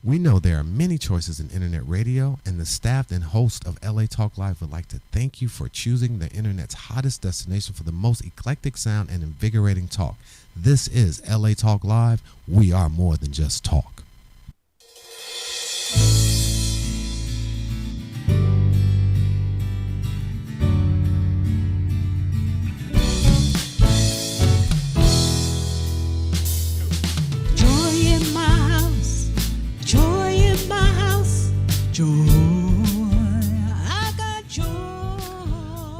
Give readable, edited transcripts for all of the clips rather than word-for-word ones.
We know there are many choices in internet radio, and the staff and host of LA Talk Live would like to thank you for choosing the internet's hottest destination for the most eclectic sound and invigorating talk. This is LA Talk Live. We are more than just talk.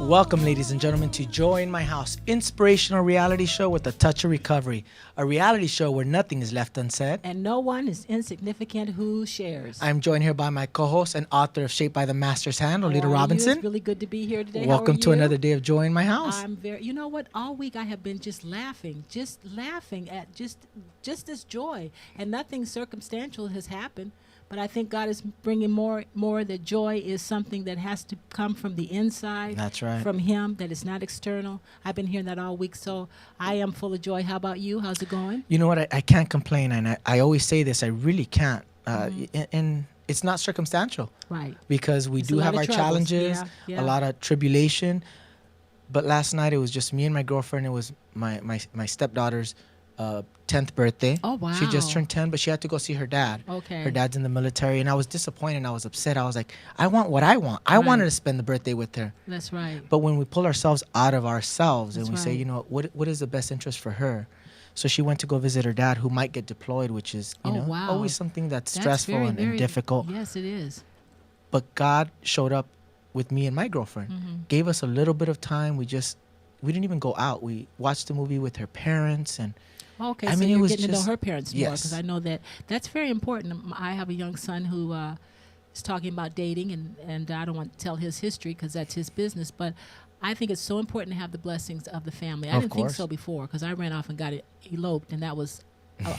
Welcome, ladies and gentlemen, to Joy in My House, inspirational reality show with a touch of recovery. A reality show where nothing is left unsaid. And no one is insignificant who shares. I'm joined here by my co-host and author of Shaped by the Master's Hand, Lolita Robinson. It's really good to be here today. Welcome to another day of Joy in My House. I'm very, you know what? All week I have been just laughing at just this joy. And nothing circumstantial has happened. But I think God is bringing more that joy is something that has to come from the inside. That's right. From Him, that is not external. I've been hearing that all week, so I am full of joy. How about you? How's it going? You know what? I can't complain, and I always say this. I really can't. And it's not circumstantial. Right. Because we do have our challenges, a lot of tribulation. But last night it was just me and my girlfriend. It was my stepdaughter's 10th birthday. Oh, wow. She just turned 10, but she had to go see her dad. Okay. Her dad's in the military, and I was disappointed and I was upset. I was like, I want what I want. I wanted to spend the birthday with her. That's right. But when we pull ourselves out of ourselves and we say, right. you know, what is the best interest for her? So she went to go visit her dad, who might get deployed, which is, you know, wow. always something that's That's stressful and difficult. Yes, it is. But God showed up with me and my girlfriend, gave us a little bit of time. We didn't even go out. We watched the movie with her parents, and okay, I so mean, you're it was getting to know just, her parents more, yes. because I know that's very important. I have a young son who is talking about dating, and I don't want to tell his history because that's his business, but I think it's so important to have the blessings of the family. I didn't think so before, because I ran off and got eloped, and that was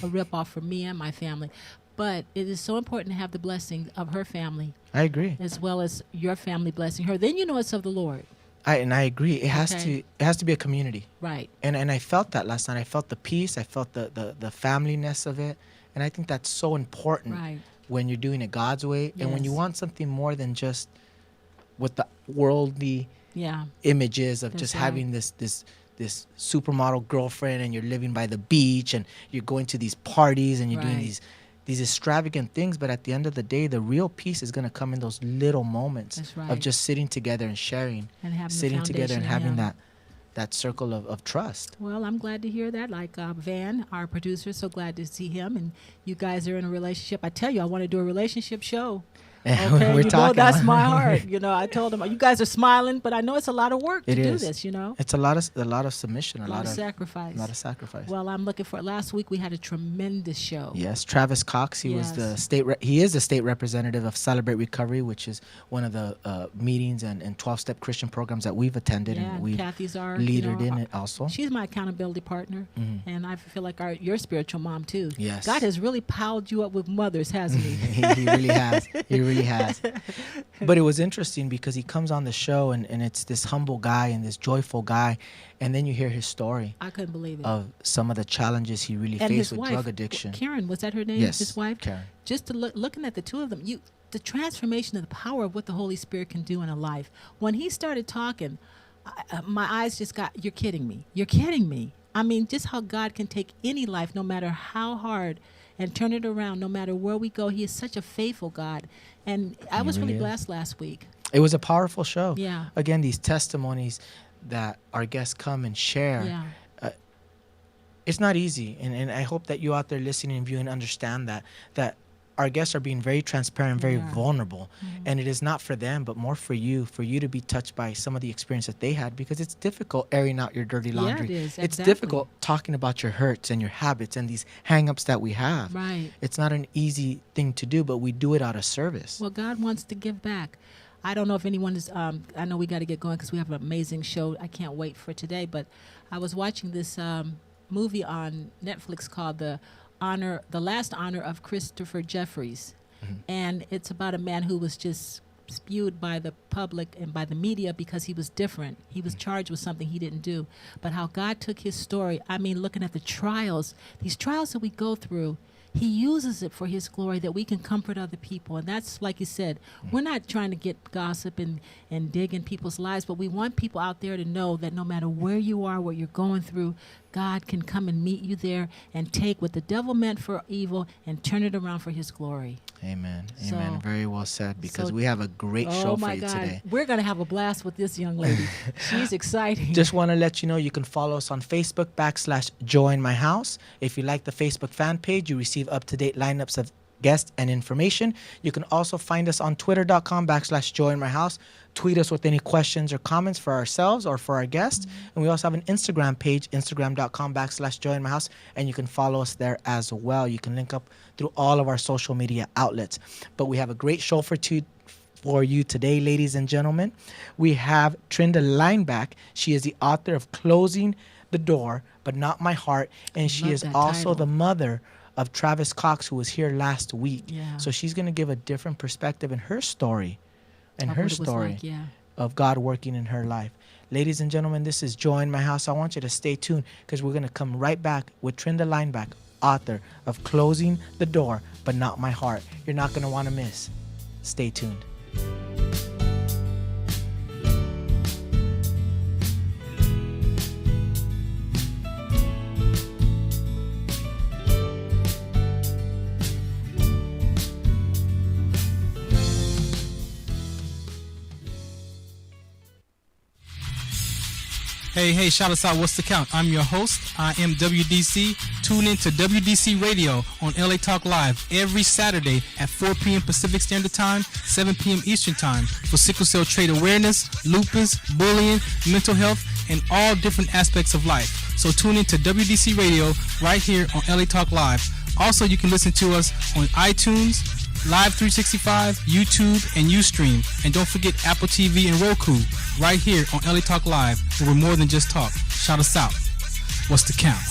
a rip-off for me and my family. But it is so important to have the blessing of her family. I agree. As well as your family blessing her. Then you know it's of the Lord. I agree. It has to be a community. Right. And I felt that last night. I felt the peace. I felt the familyness of it. And I think that's so important when you're doing it God's way. Yes. And when you want something more than just with the worldly images of That's just right. having this supermodel girlfriend, and you're living by the beach, and you're going to these parties, and you're doing these extravagant things. But at the end of the day, the real peace is going to come in those little moments of just sitting together and sharing, and sitting together and having that circle of trust. Well, I'm glad to hear that. Like Van, our producer, so glad to see him. And you guys are in a relationship. I tell you, I want to do a relationship show. Okay, We're talking. That's my heart. You know, I told him, you guys are smiling, but I know it's a lot of work to do this. You know, it's a lot of submission, a lot of sacrifice. A lot of sacrifice. Well, I'm looking for. Last week we had a tremendous show. Yes, Travis Cox. He was the state. He is the state representative of Celebrate Recovery, which is one of the meetings and 12-step Christian programs that we've attended, and we Kathy's our leadered in it also. She's my accountability partner, and I feel like your spiritual mom too. Yes, God has really piled you up with mothers, hasn't He? He really has. He really has. But it was interesting because he comes on the show and it's this humble guy and this joyful guy, and then you hear his story. I couldn't believe it. Of some of the challenges he really faced with drug addiction. Karen, was that her name? Yes, his wife? Karen. Just looking at the two of them, the transformation of the power of what the Holy Spirit can do in a life. When he started talking, my eyes just got, you're kidding me. You're kidding me. I mean, just how God can take any life, no matter how hard, and turn it around no matter where we go. He is such a faithful God. And I was really blessed last week. It was a powerful show. Yeah. Again, these testimonies that our guests come and share. Yeah. It's not easy. And I hope that you out there listening and viewing understand that our guests are being very transparent, very vulnerable. And it is not for them, but more for you to be touched by some of the experience that they had, because it's difficult airing out your dirty laundry. Yeah, it is. It's difficult talking about your hurts and your habits and these hang-ups that we have. Right. It's not an easy thing to do, but we do it out of service. Well, God wants to give back. I don't know if anyone is, I know we got to get going because we have an amazing show. I can't wait for today, but I was watching this movie on Netflix called The Last Honor of Christopher Jeffries. And it's about a man who was just spewed by the public and by the media because he was different. He was charged with something he didn't do. But how God took his story, I mean, looking at the trials, these trials that we go through, He uses it for His glory that we can comfort other people. And that's, like you said, we're not trying to get gossip and dig in people's lives, but we want people out there to know that no matter where you are, what you're going through, God can come and meet you there and take what the devil meant for evil and turn it around for His glory. Amen. So- Amen. Very well said, because so- we have a great show Oh for my you God. today. We're going to have a blast with this young lady. She's exciting. Just want to let you know you can follow us on Facebook /Join My House. If you like the Facebook fan page, you receive up-to-date lineups of guests and information. You can also find us on Twitter.com /Join My House. Tweet us with any questions or comments for ourselves or for our guests. And we also have an Instagram page, Instagram.com /Join My House. And you can follow us there as well. You can link up through all of our social media outlets. But we have a great show for you today, ladies and gentlemen. We have Trinda Lineback. She is the author of Closing the Door, But Not My Heart. And she Love is that also title. the mother of Travis Cox, who was here last week. Yeah. So she's going to give a different perspective in her story, Of what it was like, yeah. of God working in her life. Ladies and gentlemen, this is Join My House. I want you to stay tuned, because we're going to come right back with Trinda Lineback, author of Closing the Door, But Not My Heart. You're not going to want to miss. Stay tuned. Hey, shout us out. What's the count? I'm your host. I am WDC. Tune in to WDC Radio on LA Talk Live every Saturday at 4 p.m. Pacific Standard Time, 7 p.m. Eastern Time for sickle cell trait awareness, lupus, bullying, mental health, and all different aspects of life. So tune in to WDC Radio right here on LA Talk Live. Also, you can listen to us on iTunes, Live 365, YouTube, and Ustream. And don't forget Apple TV and Roku right here on LA Talk Live, where we're more than just talk. Shout us out. What's the count?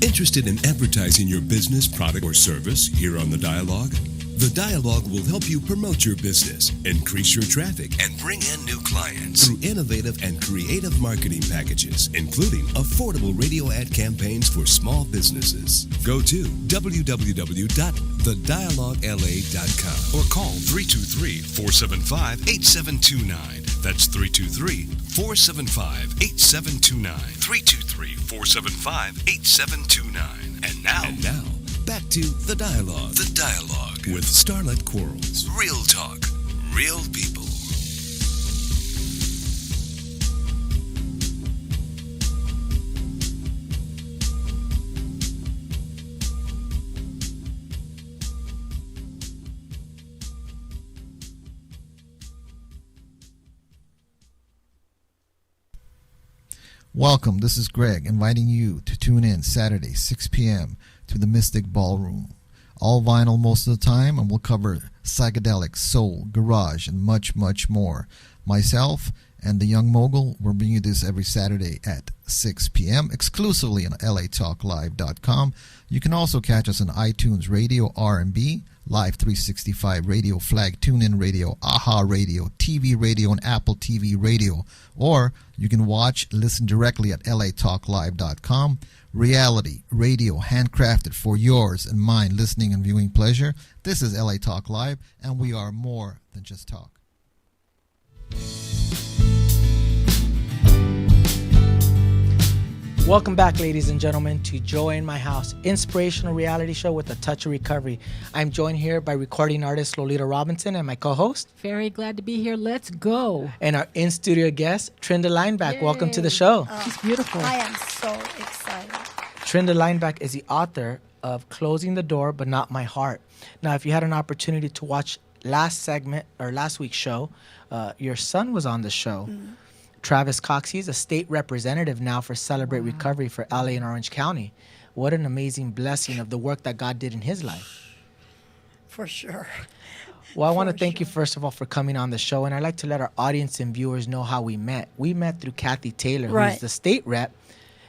Interested in advertising your business, product, or service here on The Dialogue? The Dialogue will help you promote your business, increase your traffic, and bring in new clients through innovative and creative marketing packages, including affordable radio ad campaigns for small businesses. Go to www.thedialoguela.com or call 323-475-8729. That's 323-475-8729. 323-475-8729. And now, back to The Dialogue. The Dialogue with Starlet Quarles. Real talk, real people. Welcome, this is Greg, inviting you to tune in Saturday, 6 p.m. to the Mystic Ballroom. All vinyl most of the time, and we'll cover psychedelic, soul, garage, and much, much more. Myself and the Young Mogul will bring you this every Saturday at 6 p.m. exclusively on latalklive.com. You can also catch us on iTunes Radio, R&B, Live 365 Radio, Flag TuneIn Radio, AHA Radio, TV Radio, and Apple TV Radio. Or you can listen directly at latalklive.com. Reality radio, handcrafted for yours and mine listening and viewing pleasure. This is LA Talk Live, and we are more than just talk. Welcome back, ladies and gentlemen, to Join My House, inspirational reality show with a touch of recovery. I'm joined here by recording artist Lolita Robinson and my co-host. Very glad to be here. Let's go. And our in-studio guest, Trinda Lineback. Yay. Welcome to the show. She's beautiful. I am so excited. Trinda Lineback is the author of Closing the Door, But Not My Heart. Now, if you had an opportunity to watch last week's show, your son was on the show. Travis Cox. He's a state representative now for Celebrate Recovery for LA and Orange County. What an amazing blessing of the work that God did in his life. For sure. Well, I want to thank you, first of all, for coming on the show. And I'd like to let our audience and viewers know how we met. We met through Kathy Taylor, Right. who's the state rep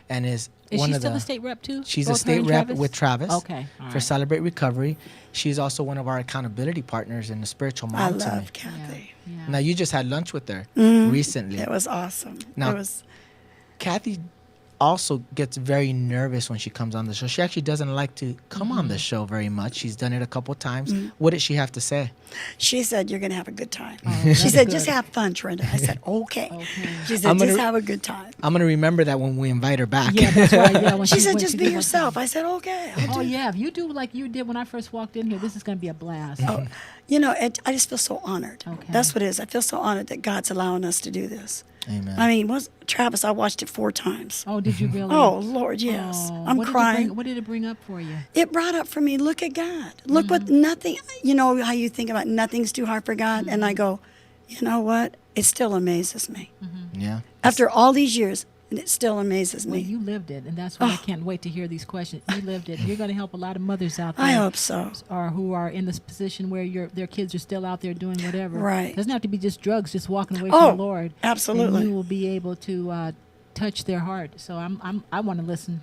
and is one she of still the... a state rep too? She's Both a her state and rep Travis? with Travis Okay. All for right. Celebrate Recovery. She's also one of our accountability partners and a spiritual I mom to me. love Kathy. Yeah. Now, you just had lunch with her recently. It was awesome. Now- It was Kathy also gets very nervous when she comes on the show. She actually doesn't like to come on the show very much. She's done it a couple times. What did she have to say? She said, "You're going to have a good time." Oh, She that's said, good. "Just have fun, Trenda." I said, "Okay." Okay. She said, I'm gonna- "Just have a good time." I'm going to remember that when we invite her back. Yeah, that's right. Yeah, when She said, when "Just she be did her yourself." thing. I said, "Okay." I'll Oh do yeah, if you do like you did when I first walked in here, this is going to be a blast. Oh, you know, I just feel so honored. Okay. That's what it is. I feel so honored that God's allowing us to do this. Amen. I mean, Travis, I watched it 4 times. Oh, did you really? Oh, Lord, yes. Oh, I'm what did it crying. bring- what did it bring up for you? It brought up for me, look at God. Look what nothing, you know how you think about nothing's too hard for God? And I go, you know what? It still amazes me. Yeah. After all these years, it still amazes Well, me. you lived it, and that's why I can't wait to hear these questions. You lived it. You're going to help a lot of mothers out there. I hope so. Or who are in this position where their kids are still out there doing whatever. Right. It doesn't have to be just drugs, just walking away Oh, from the Lord. absolutely. And you will be able to touch their heart. So I want to listen.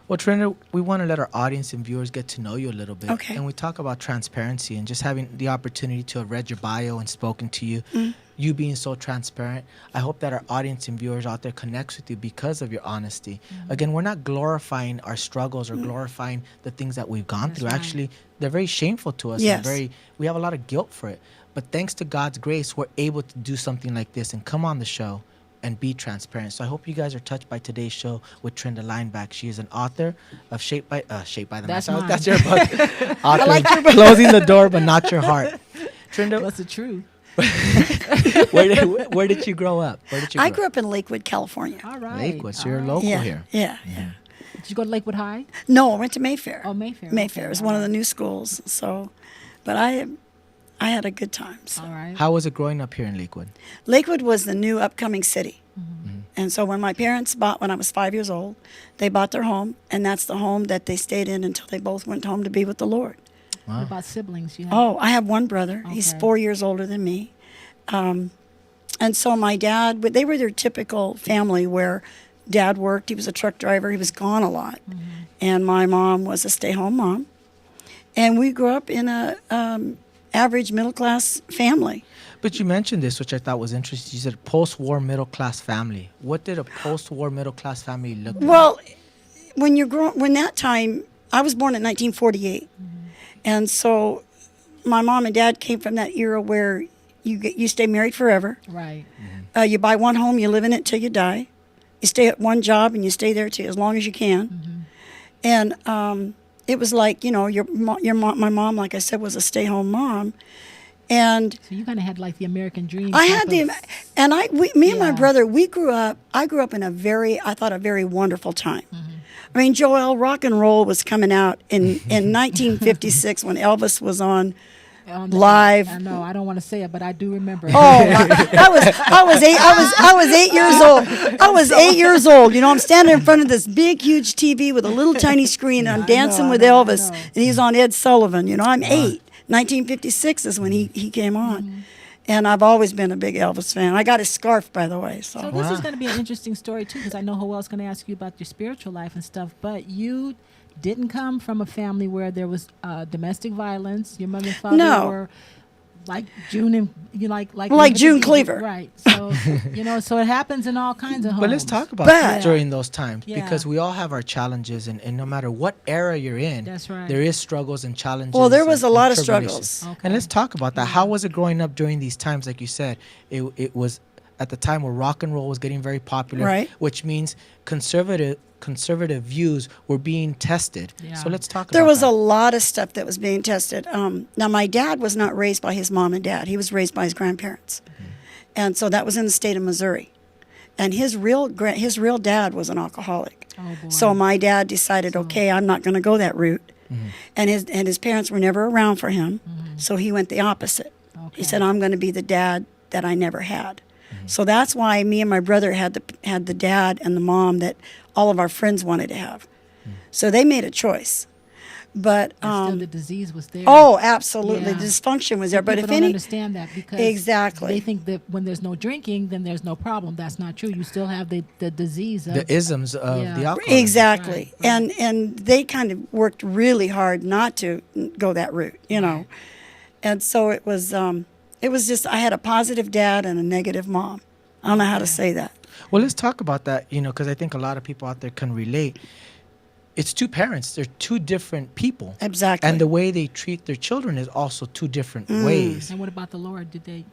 Well, Trina, we want to let our audience and viewers get to know you a little bit. Okay. And we talk about transparency and just having the opportunity to have read your bio and spoken to you, you being so transparent. I hope that our audience and viewers out there connects with you because of your honesty. Again, we're not glorifying our struggles or glorifying the things that we've gone That's through. right. Actually, they're very shameful to us. Yes. And we have a lot of guilt for it. But thanks to God's grace, we're able to do something like this and come on the show and be transparent. So I hope you guys are touched by today's show with Trenda Lineback. She is an author of Shaped by the That's Master. mine. That's your book. Author of Closing the Door But Not Your Heart. Trenda, That's the truth. where did you grow up? Where did you I grew up in Lakewood, California. All right. Lakewood, so you're All right. local Yeah, here. yeah. Did you go to Lakewood High? No, I went to Mayfair. Oh, Mayfair. Mayfair Okay, is all one of the right. new schools. So, but I had a good time. So. All right. How was it growing up here in Lakewood? Lakewood was the new upcoming city. Mm-hmm. And so when my parents bought, when I was 5 years old, they bought their home, and that's the home that they stayed in until they both went home to be with the Lord. What about siblings? You have? Oh, I have one brother. He's Okay. 4 years older than me. And so my dad, they were their typical family where dad worked. He was a truck driver. He was gone a lot. And my mom was a stay-home mom. And we grew up in a average middle-class family. But you mentioned this, which I thought was interesting. You said post-war middle-class family. What did a post-war middle-class family look like? Well, when that time, I was born in 1948. And so my mom and dad came from that era where you stay married forever. Right. You buy one home, you live in it till you die. You stay at one job and you stay there till as long as you can. And it was like, you know, my mom, like I said, was a stay-home mom. And So you kind of had like the American dream. I type had of- and me and my Yeah. brother, I grew up in a very wonderful time. I mean, Joel, rock and roll was coming out in 1956 when Elvis was on live. I know. I don't want to say it, but I do remember. Oh, I was 8 years old. I was 8 years old. You know, I'm standing in front of this big, huge TV with a little tiny screen. And I'm dancing with Elvis, and he's on Ed Sullivan. You know, I'm 8. 1956 is when he came on. And I've always been a big Elvis fan. I got his scarf, by the way. So So this is going to be an interesting story too, because I know Joel's going to ask you about your spiritual life and stuff. But you didn't come from a family where there was domestic violence. Your mother and father No. were like June and Like June Cleaver. right? So so it happens in all kinds of homes. But let's talk about But- that during those times Yeah. because we all have our challenges, and no matter what era you're in, That's right. there is struggles and challenges. Well, there was a and lot of tribulations. struggles. Okay. And let's talk about that. How was it growing up during these times? Like you said, it was at the time where rock and roll was getting very popular, Right. which means conservative views were being tested. Yeah. So let's talk There about was that. a lot of stuff that was being tested. Now, my dad was not raised by his mom and dad. He was raised by his grandparents. And so that was in the state of Missouri. And his real dad was an alcoholic. Oh, boy. So my dad decided, okay, I'm not going to go that route. And his parents were never around for him. So he went the opposite. Okay. He said, I'm going to be the dad that I never had. So that's why me and my brother had the dad and the mom that all of our friends wanted to have. So they made a choice. But And still the disease was there. oh, absolutely, Yeah. the dysfunction was there. But People if don't any, understand that because Exactly. they think that when there's no drinking, then there's no problem. That's not true. You still have the disease of the isms of Yeah. the alcohol. exactly, Right. and they kind of worked really hard not to go that route, you know. And so it was just I had a positive dad and a negative mom. I don't know how to say that. Well, let's talk about that, because I think a lot of people out there can relate. It's two parents. They're two different people. Exactly. And the way they treat their children is also two different ways. And what about the Lord? Did they?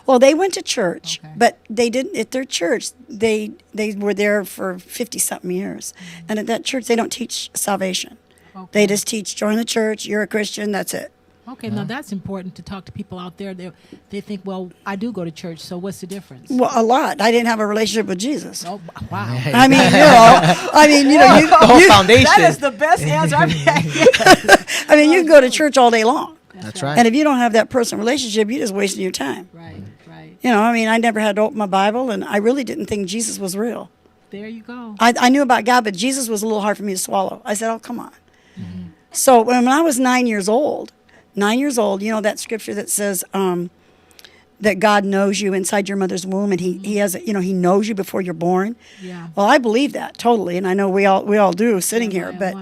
Well, they went to church, Okay. but they didn't. At their church, they were there for 50-something years. And at that church, they don't teach salvation. Okay. They just teach, join the church, you're a Christian, that's it. Okay, now that's important to talk to people out there. They think, well, I do go to church, so what's the difference? Well, a lot. I didn't have a relationship with Jesus. Oh, wow. I mean, you the whole foundation. That is the best answer I've had. I mean, you can go to church all day long. That's right. And if you don't have that personal relationship, you're just wasting your time. Right. I mean, I never had to open my Bible, and I really didn't think Jesus was real. There you go. I knew about God, but Jesus was a little hard for me to swallow. I said, oh, come on. So when I was 9 years old, that scripture that says that God knows you inside your mother's womb, and he has, he knows you before you're born. Yeah. Well, I believe that totally, and I know we all do sitting here. But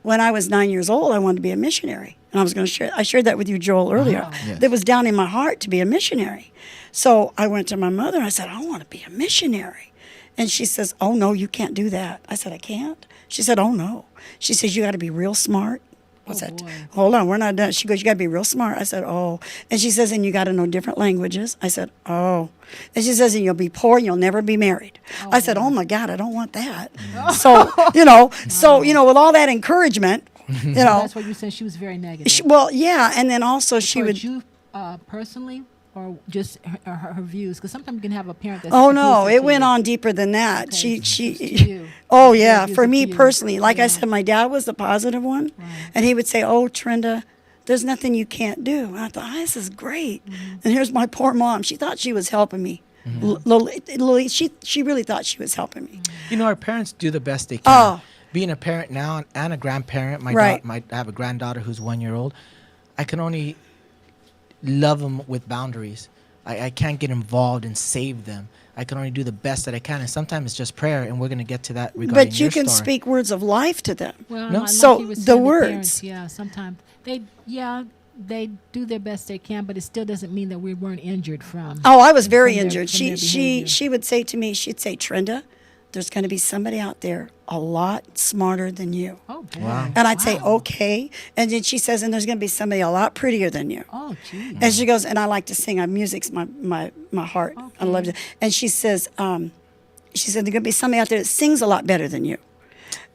when I was 9 years old, I wanted to be a missionary, and I was going to share. I shared that with you, Joel, earlier. Wow. Yes. That was down in my heart to be a missionary. So I went to my mother and I said, I want to be a missionary. And she says, oh, no, you can't do that. I said, I can't? She said, oh, no. She says, you got to be real smart. What's that? Boy. Hold on, we're not done. She goes, you got to be real smart. I said, oh. And she says, and you got to know different languages. I said, oh. And she says, and you'll be poor and you'll never be married. I said, oh, my God, I don't want that. So, with all that encouragement, That's what you said. She was very negative. well, yeah. And then also she Towards would. you personally, or just her views? Because sometimes you can have a parent that's Oh no, abusive it to went you. on deeper than that. Okay, She it's to you. Oh It's yeah, abusive for me to you. personally, like I Yeah. said, my dad was the positive one, and he would say, "Oh, Trenda, there's nothing you can't do." And I thought, this is great. And here's my poor mom. She thought she was helping me. Lolita, she really thought she was helping me. Our parents do the best they can. Oh. Being a parent now and a grandparent, Right. I have a granddaughter who's 1 year old. I can only love them with boundaries. I can't get involved and save them. I can only do the best that I can, and sometimes it's just prayer, and we're going to get to that regarding But you your can story. speak words of life to them. Well, No. like So you were the saying, words. parents, yeah, sometimes they do their best they can, but it still doesn't mean that we weren't injured from. Oh, I was very From their- injured. from She their she behavior. she would say to me, she'd say, Trenda, there's going to be somebody out there a lot smarter than you. Oh, boy. Wow. And I'd say, Wow. okay. And then she says, and there's going to be somebody a lot prettier than you. Oh, geez. And she goes, and I like to sing. Music's my heart. I Okay. love it. And she said, there's going to be somebody out there that sings a lot better than you.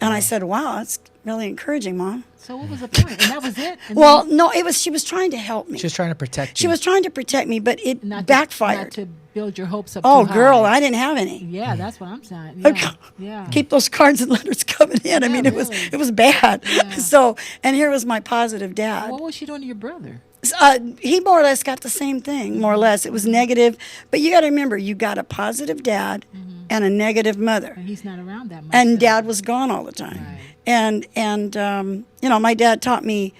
And I said, wow, that's really encouraging, Mom. So what was the point? And that was it? And Well, no, she was trying to help me. She was trying to protect you. She was trying to protect me, but it then not backfired. not to build your hopes up Oh, too girl, high. I didn't have any. Yeah, that's what I'm saying. Okay. Yeah. Keep those cards and letters coming in. I mean, it really. was bad. Yeah. So, and here was my positive dad. What was she doing to your brother? He more or less got the same thing, more or less. It was negative. But you got to remember, you got a positive dad and a negative mother. And he's not around that much. And so- dad was gone all the time. Right. And my dad taught me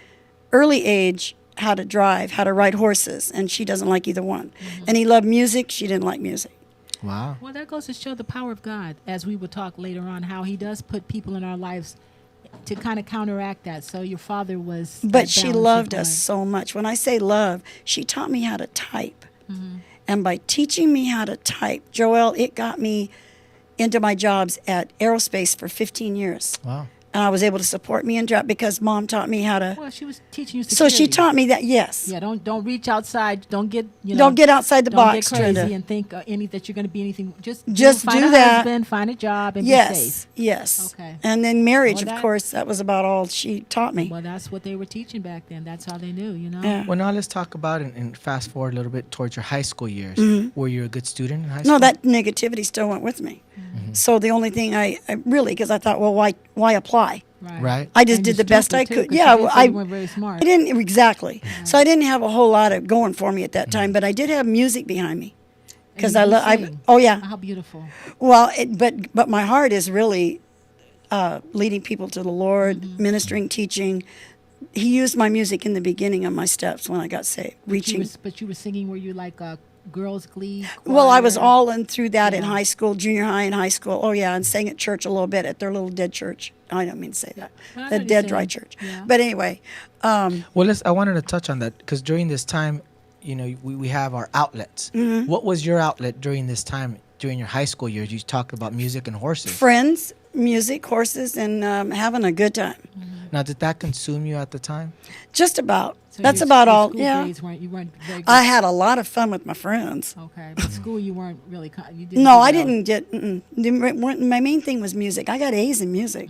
early age how to drive, how to ride horses, and she doesn't like either one. And he loved music. She didn't like music. Wow. Well, that goes to show the power of God, as we will talk later on, how he does put people in our lives to kind of counteract that. So your father was... But that she balancing loved us point. so much. When I say love, she taught me how to type. And by teaching me how to type, Joel, it got me into my jobs at aerospace for 15 years. Wow. And I was able to support me in job because Mom taught me how to. Well, she was teaching you So security. she taught me that, yes. Yeah, don't reach outside. Don't get Don't get outside the don't box, get crazy Trenda. and think that you're going to be anything. Just do find a that. husband, find a job, and be Yes, safe. yes. Okay. And then marriage, Well, of that- course, that was about all she taught me. Well, that's what they were teaching back then. That's how they knew, Yeah. Well, now let's talk about and fast forward a little bit towards your high school years. Were you a good student in high school? No, that negativity still went with me. So the only thing I really, because I thought, well, why apply? Right. I just And did you're the best I stupid, too, could. 'cause Yeah, you didn't say I you weren't very smart. I didn't exactly. So I didn't have a whole lot of going for me at that time, but I did have music behind me because And I you love. sing. Oh yeah. How beautiful. Well, but my heart is really leading people to the Lord, ministering, teaching. He used my music in the beginning of my steps when I got saved, reaching. But you were singing. Were you like a girls' glee? Well, I was choir? all in through that in Yeah. high school, junior high and high school. Oh yeah, and sang at church a little bit at their little dead church. I don't mean to say that, I know the what you're dead dry saying. church. Yeah. But anyway, Well, I wanted to touch on that because during this time, we have our outlets. What was your outlet during this time during your high school years? You talked about music and horses. Friends, music, horses, and having a good time. Now, did that consume you at the time? Just about. So That's your- about your all. school Yeah. grades you weren't very good. I had a lot of fun with my friends. Okay, but school you weren't really. You didn't No, do I well. didn't get. My main thing was music. I got A's in music.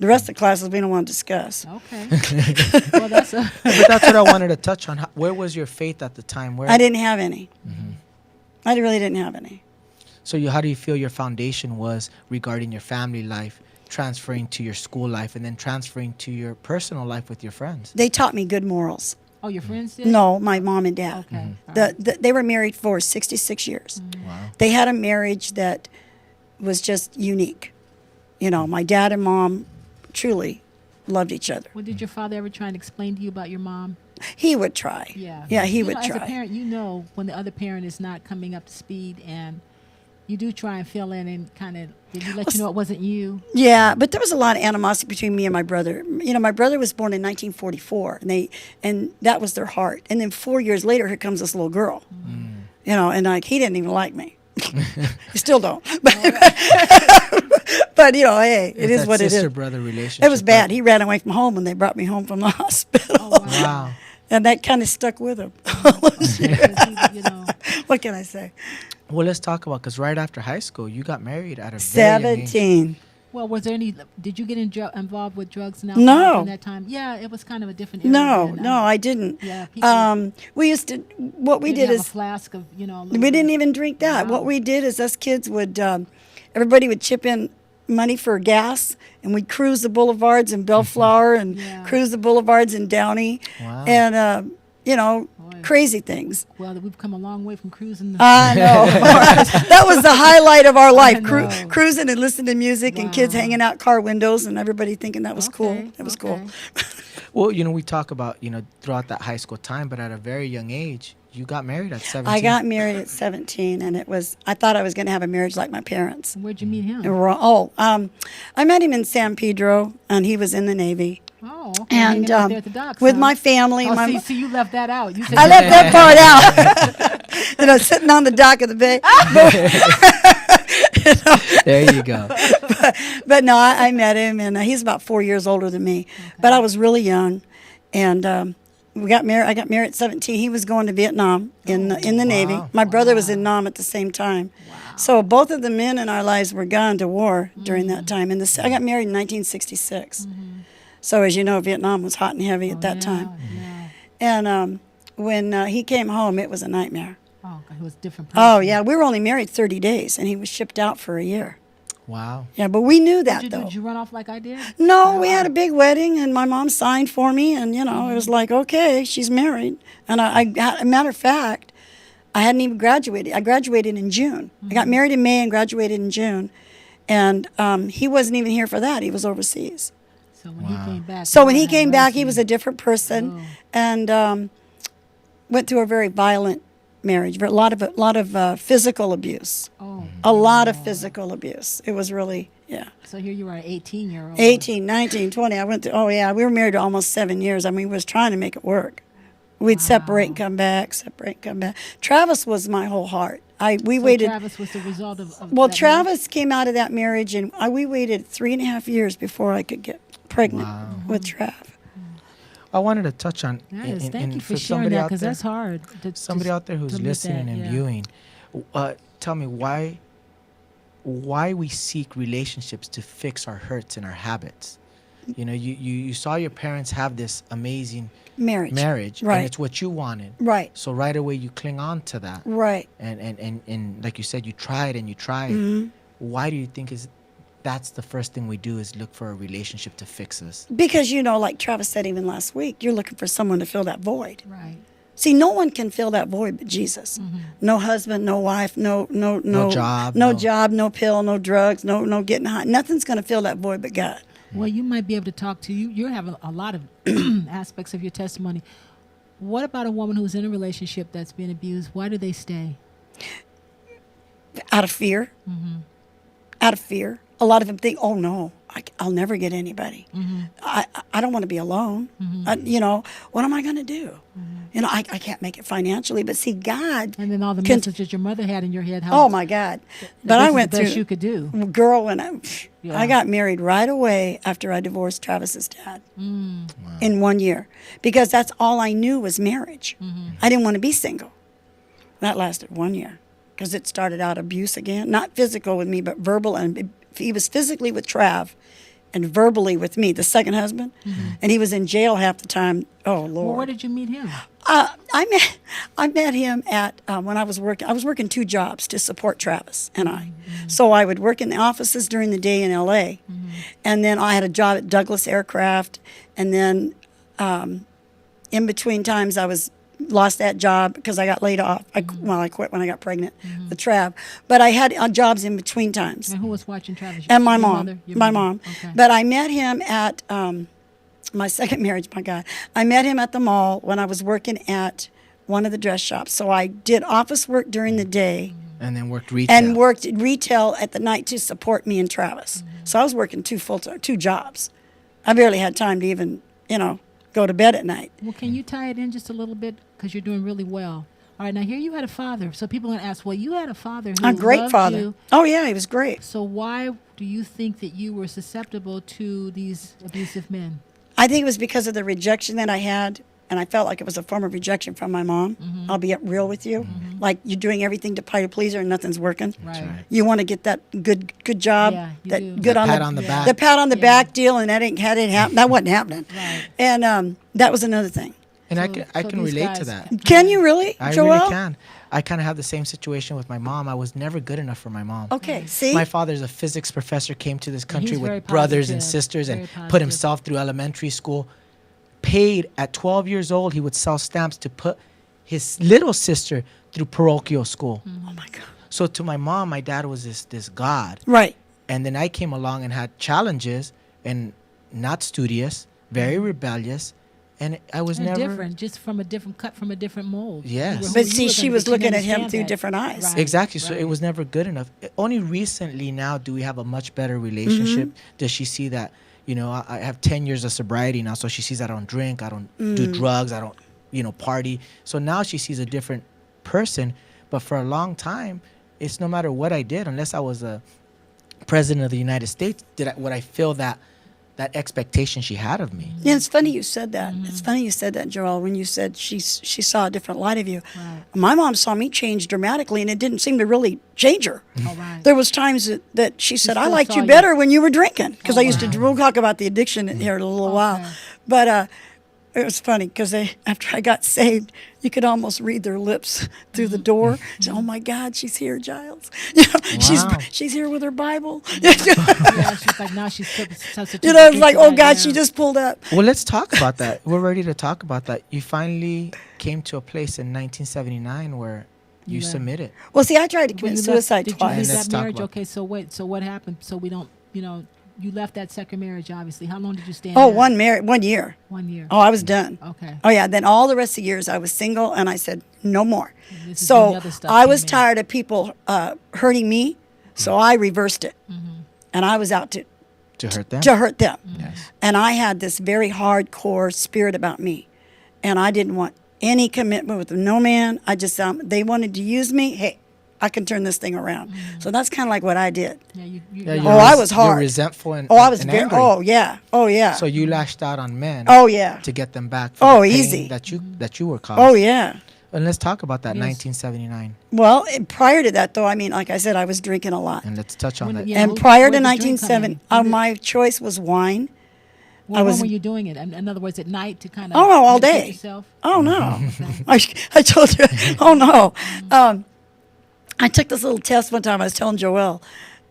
The rest of the classes we don't want to discuss. Okay. Well, that's a. But that's what I wanted to touch on. Where was your faith at the time? Where I didn't have any. I really didn't have any. So how do you feel your foundation was regarding your family life, transferring to your school life, and then transferring to your personal life with your friends? They taught me good morals. Oh, your friends did? No, my mom and dad. Okay. All right. They were married for 66 years. Wow. They had a marriage that was just unique. You know, my dad and mom truly loved each other. Well, did your father ever try and explain to you about your mom? He would try. Yeah. Yeah, he You would know, As a try. parent, you know when the other parent is not coming up to speed, and you do try and fill in and kind of, did he let you know it wasn't you? Yeah, but there was a lot of animosity between me and my brother. You know, my brother was born in 1944, and that was their heart. And then 4 years later, here comes this little girl. You know, and like he didn't even like me. He still don't. But you know, hey, it is what it is. Sister-brother relationship. It was bad. He ran away from home when they brought me home from the hospital. Oh, wow. Wow. And that kind of stuck with him. Because he, you know, What can I say? Well, let's talk about, because right after high school, you got married at a very young age. 17. well, was there any, did you get involved with drugs and No. alcohol during that time? Yeah, it was kind of a different era. No, then, no, I didn't. Yeah, people We used to, what we didn't did have is, a flask of, you know. a we little didn't bit. even drink that. Wow. What we did is us kids would, everybody would chip in money for gas, and we'd cruise the boulevards in Bellflower and Yeah. cruise the boulevards in Downey. Wow. And, you know, Boy. crazy things. Well, we've come a long way from cruising. I know. That was the highlight of our life, know. cruising and listening to music and kids Wow. hanging out car windows and everybody thinking that was cool. Okay, That was okay. cool. Well, you know, we talk about, you know, throughout that high school time, but at a very young age, you got married at 17. I got married at 17, and I thought I was going to have a marriage like my parents. Where'd you meet him? I met him in San Pedro, and he was in the Navy. Oh, okay. And Hanging out there at the docks, with huh? my family. Oh, my, see, you left that out. You said I left that part out. You know, sitting on the dock of the bay. There you go. But no, I met him, and he's about 4 years older than me. But I was really young, and we got married. I got married at 17. He was going to Vietnam in the Navy. My brother was in Nam at the same time. So both of the men in our lives were gone to war during that time. And I got married in 1966. So as you know, Vietnam was hot and heavy at that time. Yeah. And when he came home, it was a nightmare. Oh, God, he was a different person. Oh yeah, we were only married 30 days, and he was shipped out for a year. Wow. Yeah, but we knew that though. Did you run off like I did? No, we had a big wedding, and my mom signed for me, and you know, it was like, okay, she's married. And a matter of fact, I hadn't even graduated. I graduated in June. I got married in May and graduated in June, and he wasn't even here for that. He was overseas. So when he came back. So when he God came have back, he mercy. was a different person, Oh. and went through a very violent marriage. A lot of physical abuse. Oh. A lot of physical abuse. It was really, yeah. So here you are, an 18-year-old. 18, 19, 20. I went to, oh yeah, we were married almost 7 years. I mean, we was trying to make it work. We'd separate and come back, separate and come back. Travis was my whole heart. We So waited. Travis was the result of Well, that Travis came out of that marriage, and we waited 3.5 years before I could get pregnant with Trav. I wanted to touch on, marriage. That is, thank you for for sharing somebody that, out because there, that's hard. somebody out there who's to admit listening that, and yeah. viewing, tell me why we seek relationships to fix our hurts and our habits. You know, you saw your parents have this amazing marriage, Right. and it's what you wanted. Right. So right away you cling on to that. Right. And like you said, you tried and you tried. Mm-hmm. Why do you think that's the first thing we do is look for a relationship to fix us? Because, you know, like Travis said even last week, you're looking for someone to fill that void. Right. See, no one can fill that void but Jesus. No husband, no wife, no job, no no- job, no pill, no drugs, no getting high. Nothing's going to fill that void but God. Well, you might be able to talk to you. You have a lot of aspects of your testimony. What about a woman who's in a relationship that's been abused? Why do they stay? Out of fear. Out of fear. a lot of them think, oh no, I'll never get anybody. I don't want to be alone. You know, what am I going to do? You know, I can't make it financially. But see, God. And then all the can- messages your mother had in your head. How Oh my God! But I went the through. best you could do. Girl, when Yeah. I got married right away after I divorced Travis's dad in 1 year, because that's all I knew was marriage. I didn't want to be single. That lasted 1 year because it started out abuse again, not physical with me, but verbal. And he was physically with Trav and verbally with me, the second husband. And he was in jail half the time. Oh, Lord. Well, where did you meet him? I met him at when I was working 2 jobs to support Travis and I. So I would work in the offices during the day in L.A. And then I had a job at Douglas Aircraft. And then in between times I lost that job because I got laid off. I quit when I got pregnant with Trav. But I had jobs in between times. And who was watching Travis? And my Your mom. mother? Your My mother. mom. Okay. But I met him at my second marriage, my God. I met him at the mall when I was working at one of the dress shops. So I did office work during the day And then worked retail. and worked retail at the night to support me and Travis. So I was working 2 jobs. I barely had time to even, go to bed at night. Well, can you tie it in just a little bit? Because you're doing really well. All right, now here you had a father. So people are going to ask, well, you had a father who A great loved father. you. Oh, yeah, he was great. So why do you think that you were susceptible to these abusive men? I think it was because of the rejection that I had, and I felt like it was a form of rejection from my mom. I'll be real with you. Like you're doing everything to please her and nothing's working. Right. You want to get that good job, Yeah, you that do. good The on pat the, on the back. the pat on the Yeah. back deal, and that didn't happen. That wasn't happening. Right. And that was another thing. And I So can these relate to guys- that. Can you really, I Joel? really can. I kind of have the same situation with my mom. I was never good enough for my mom. Okay, see? My father's a physics professor, came to this country he's very with brothers and positive, sisters and very put positive. himself through elementary school. Paid at 12 years old, he would sell stamps to put his little sister through parochial school. Oh, my God. So to my mom, my dad was this god. Right. And then I came along and had challenges and not studious, very rebellious. And I was And never different, just from a different cut, from a different mold. Yes. You were who But you see, were she gonna was be. She looking didn't at him understand through that. different eyes. Right. Exactly. So right. it was never good enough. Only recently now do we have a much better relationship. Does she see that, I have 10 years of sobriety now, so she sees I don't drink, I don't do drugs, I don't, party. So now she sees a different person. But for a long time, it's no matter what I did, unless I was a president of the United States, would I feel that expectation she had of me. Yeah, it's funny you said that. It's funny you said that, Joel, when you said she saw a different light of you. Right. My mom saw me change dramatically, and it didn't seem to really change her. All right. There was times that she said, I still liked saw you you. better when you were drinking. Because Oh, I used to, wow. we'll talk about the addiction here in a little while. Okay. But it was funny because after I got saved, you could almost read their lips through the door. Say, oh my God, she's here, Giles. Wow. She's here with her Bible. Yeah, she's like, now she's substitute. It's like, oh God, she just pulled up. Well, let's talk about that. We're ready to talk about that. You finally came to a place in 1979 where you Yeah. submitted. Well, see, I tried to When commit you suicide did twice. you leave Let's that talk marriage? about- Okay, so wait, so what happened? So we don't, you left that second marriage, obviously. How long did you stay in Oh, that? 1 year. 1 year. Oh, I was done. Okay. Oh yeah. Then all the rest of the years I was single, and I said no more. And this is when the So other stuff I was came in. tired of people hurting me, so I reversed it, and I was out to To hurt them? hurt them. Yes. And I had this very hardcore spirit about me, and I didn't want any commitment with no man. I just they wanted to use me. Hey, I can turn this thing around. So that's kind of like what I did. Yeah, you Yeah, Oh, I was You're hard. resentful and Oh, I was and very. angry. Oh yeah. Oh yeah. So you lashed out on men Oh yeah. to get them back for Oh, the pain easy. that you were caused. Oh yeah. And let's talk about that Yes. 1979. Well, prior to that, though, I mean, like I said, I was drinking a lot. And let's touch on When- that. yeah. And who- prior to where'd the drink come in? 1970, When did- my choice was wine. When was- were you doing it? In other words, at night to kind of Oh, no, all medicate day. yourself? Oh no, I told you. Oh no, I took this little test one time. I was telling Joelle,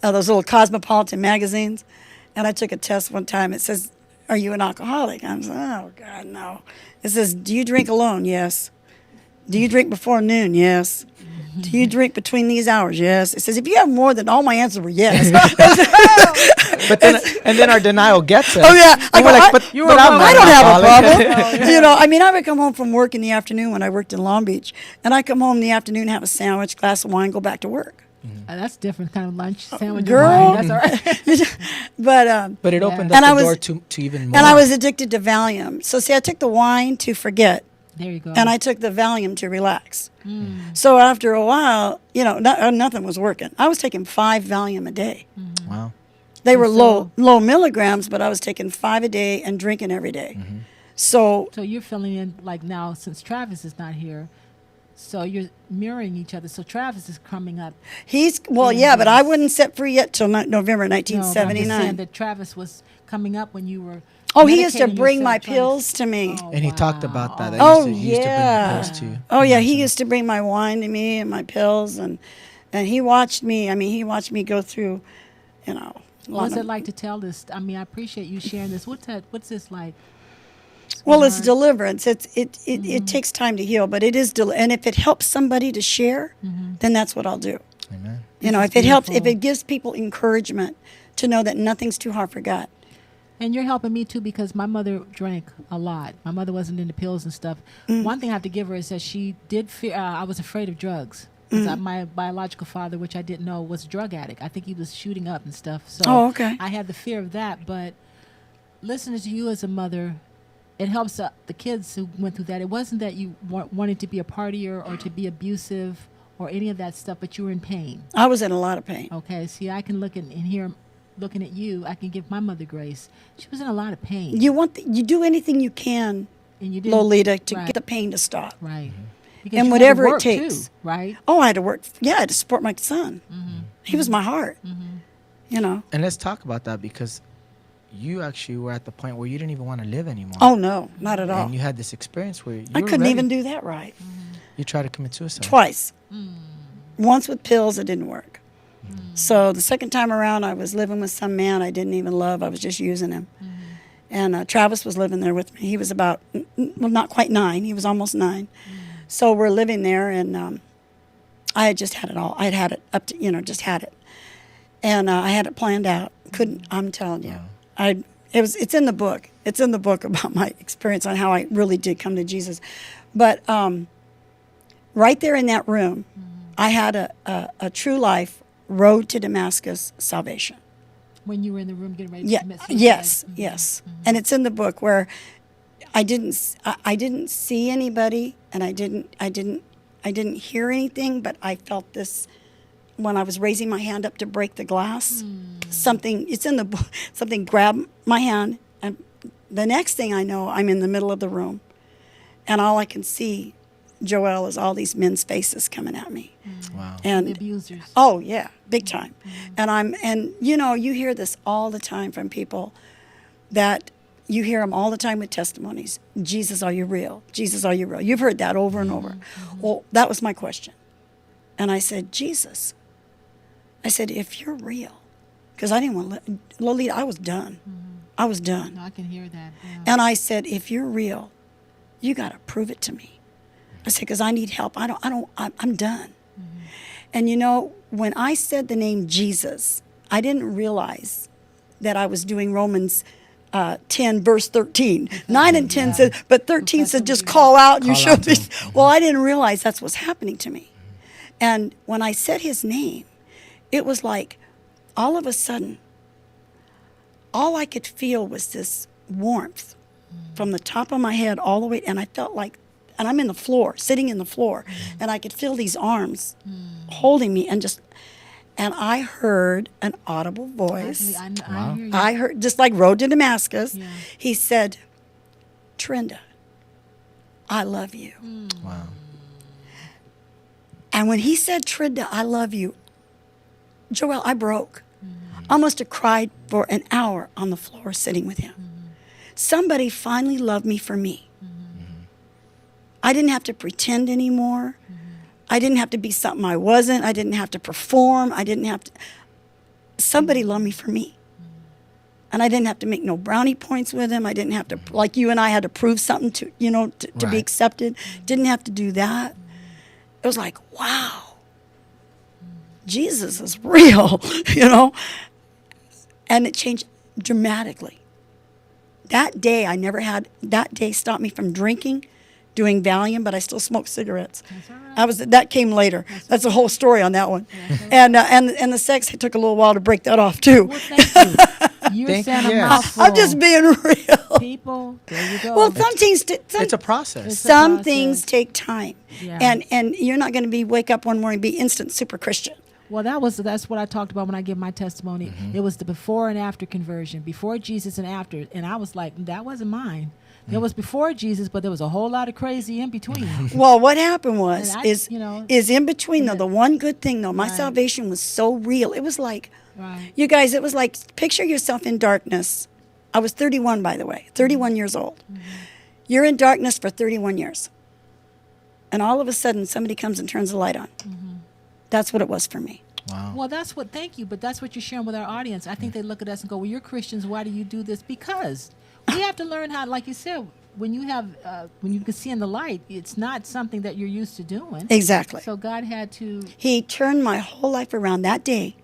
those little Cosmopolitan magazines, and I took a test one time. It says, "Are you an alcoholic?" I'm like, "Oh God, no." It says, "Do you drink alone?" Yes. Do you drink before noon? Yes. Do you drink between these hours? Yes. It says, if you have more than all my answers were yes. But then, and then our denial gets us. Oh yeah, And we're like, but I'm not I don't have a alcoholic." problem. I mean, I would come home from work in the afternoon when I worked in Long Beach, and I come home in the afternoon, have a sandwich, glass of wine, go back to work. That's different kind of lunch sandwich. Girl. That's all right. But But it opened And up I the was- door to even more. and I was addicted to Valium. So see, I took the wine to forget, There you go. and I took the Valium to relax. So after a while, nothing was working. I was taking 5 Valium a day. Wow. They were So- low milligrams, but I was taking 5 a day and drinking every day. So So you're filling in like now since Travis is not here. So you're mirroring each other. So Travis is coming up. but I wouldn't set free yet till November No, but I'm just saying 1979. that Travis was coming up when you were. Oh, he used to medicating bring my yourself, trying to- pills to me. Oh, And he talked about that. wow. He used to bring pills to you. Oh yeah, he used to bring my wine to me and my pills, and he watched me. I mean, he watched me go through, a lot What's of- it like to tell this? I mean, I appreciate you sharing this. What's this like? Well, it's sweetheart? deliverance. It takes time to heal, but it is and if it helps somebody to share, then that's what I'll do. Amen. If it helps, if it gives people encouragement to know that nothing's too hard for God. And you're helping me too because my mother drank a lot. My mother wasn't into pills and stuff. One thing I have to give her is that she did fear. I was afraid of drugs. 'Cause my biological father, which I didn't know, was a drug addict. I think he was shooting up and stuff. So Oh, okay. I had the fear of that. But listening to you as a mother, it helps the kids who went through that. It wasn't that you wanted to be a partier or to be abusive or any of that stuff, but you were in pain. I was in a lot of pain. Okay, see, I can look and hear, looking at you, I can give my mother grace. She was in a lot of pain. You do anything you can, And you didn't, Lolita, to right. get the pain to stop. Right. Because And you had to whatever it work, takes. too, right? Oh, I had to work. Yeah, I had to support my son. He was my heart. And let's talk about that because you actually were at the point where you didn't even want to live anymore. Oh no, not at all. And you had this experience where you I were couldn't ready. even do that right. You tried to commit suicide. Twice. Once with pills, it didn't work. So the second time around, I was living with some man I didn't even love. I was just using him. And Travis was living there with me. He was about, well, not quite 9. He was almost 9. So we're living there, and I had just had it all. I'd had it up to, just had it. And I had it planned out. I'm telling you. It's in the book. It's in the book about my experience on how I really did come to Jesus. But right there in that room, I had a true life road to Damascus salvation. When you were in the room getting ready to Yeah. commit suicide. Yes. Yes. And it's in the book where I didn't see anybody, and I didn't hear anything, but I felt this when I was raising my hand up to break the glass. Something, it's in the book, something grabbed my hand, and the next thing I know, I'm in the middle of the room, and all I can see, Joel, is all these men's faces coming at me. Wow. The And abusers. oh yeah, big time. And you hear this all the time from people that you hear them all the time with testimonies. Jesus, are you real? Jesus, are you real? You've heard that over and over. Well, that was my question. And I said, Jesus, I said, if you're real, because I didn't want to, Lolita, I was done. I was done. No, I can hear that. Yeah. And I said, if you're real, you got to prove it to me. I said, because I need help. I'm done. And when I said the name Jesus, I didn't realize that I was doing Romans 10, verse 13. 9 and 10 said, but 13 said, just call out and you Call shall out to be. him. Well, I didn't realize that's what's happening to me. And when I said his name, it was like all of a sudden, all I could feel was this warmth from the top of my head all the way, and I felt like, and I'm in the floor, sitting in the floor, and I could feel these arms holding me, and I heard an audible voice. Actually, I hear you. I heard, just like Road to Damascus, Yeah. he said, Trenda, I love you. Wow. And when he said, Trenda, I love you, Joel, I broke. I must have cried for an hour on the floor sitting with him. Somebody finally loved me for me. I didn't have to pretend anymore. I didn't have to be something I wasn't. I didn't have to perform. I didn't have to. Somebody loved me for me. And I didn't have to make no brownie points with him. I didn't have to, like you and I had to prove something to be Right. accepted. Didn't have to do that. It was like, wow, Jesus is real, And it changed dramatically. That day, that day stopped me from drinking doing Valium, but I still smoked cigarettes. That came later. That's a whole story on that one. And the sex, it took a little while to break that off too. Well, thank you. You're saying a mouthful. I'm just being real. People, there you go. Well, some things. It's a process. Some things take time, Yeah. and you're not going to wake up one morning and be instant super Christian. Well, that's what I talked about when I give my testimony. It was the before and after conversion, before Jesus and after, and I was like, that wasn't mine. There was before Jesus, but there was a whole lot of crazy in between. Well, what happened was And is in between though. The one good thing though, my Right. salvation was so real. It was like, Right. you guys, it was like picture yourself in darkness. I was 31, by the way, 31 years old. You're in darkness for 31 years, and all of a sudden somebody comes and turns the light on. That's what it was for me. Wow. Well, thank you, but that's what you're sharing with our audience. I think they look at us and go, well, you're Christians. Why do you do this? Because we have to learn how, like you said, when you can see in the light, it's not something that you're used to doing. Exactly. So God had to. He turned my whole life around that day,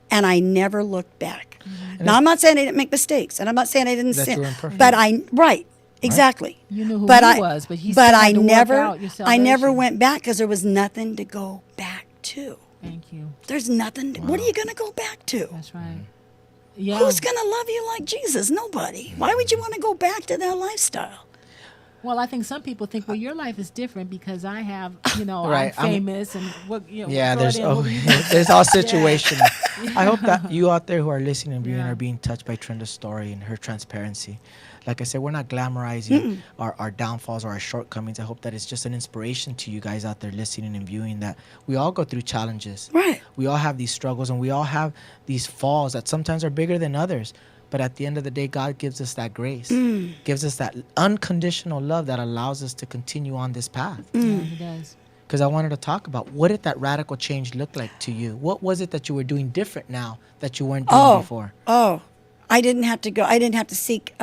and I never looked back. Now, I'm not saying I didn't make mistakes, and I'm not saying I didn't That sin, you were imperfect. but exactly. You knew who but he I was, but he but still I had to work never, out your I never salvation. went back because there was nothing to go back to. Thank you. There's nothing. What are you going to go back to? That's right. Yeah. Who's going to love you like Jesus? Nobody. Why would you want to go back to that lifestyle? Well, I think some people think, well, your life is different because I have, Right, I'm famous and what, Yeah, throw it there's in, what we- there's all situational. I hope that you out there who are listening and viewing are being touched by Trenda's story and her transparency. Like I said, we're not glamorizing our downfalls or our shortcomings. I hope that it's just an inspiration to you guys out there listening and viewing that we all go through challenges. Right. We all have these struggles and we all have these falls that sometimes are bigger than others. But at the end of the day, God gives us that grace, gives us that unconditional love that allows us to continue on this path. Yeah, he does. Because I wanted to talk about what did that radical change look like to you? What was it that you were doing different now that you weren't doing before? I didn't have to go. I didn't have to seek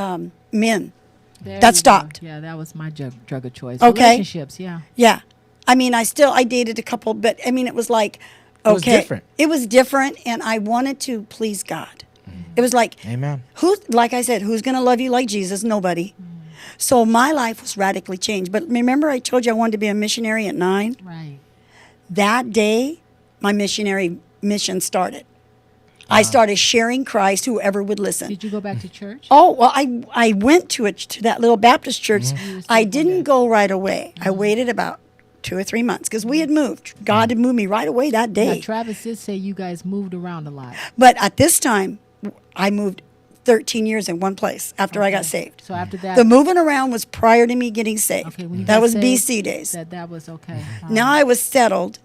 men. There That you stopped. go. Yeah, that was my drug of choice. Okay. Relationships, yeah. Yeah. I mean, I dated a couple, but I mean, it was like, okay. It was different. It was different, and I wanted to please God. It was like, Amen. like I said, who's going to love you like Jesus? Nobody. So my life was radically changed. But remember I told you I wanted to be a missionary at 9? Right. That day, my missionary mission started. I started sharing Christ, whoever would listen. Did you go back to church? Oh, well, I went to that little Baptist church. I didn't go right away. I waited about 2 or 3 months because we had moved. God had moved me right away that day. Now, Travis did say you guys moved around a lot. But at this time, I moved 13 years in one place after I got saved. So after that, The moving around was prior to me getting saved. okay, when you That got was saved, BC days. That was okay. Now I was settled,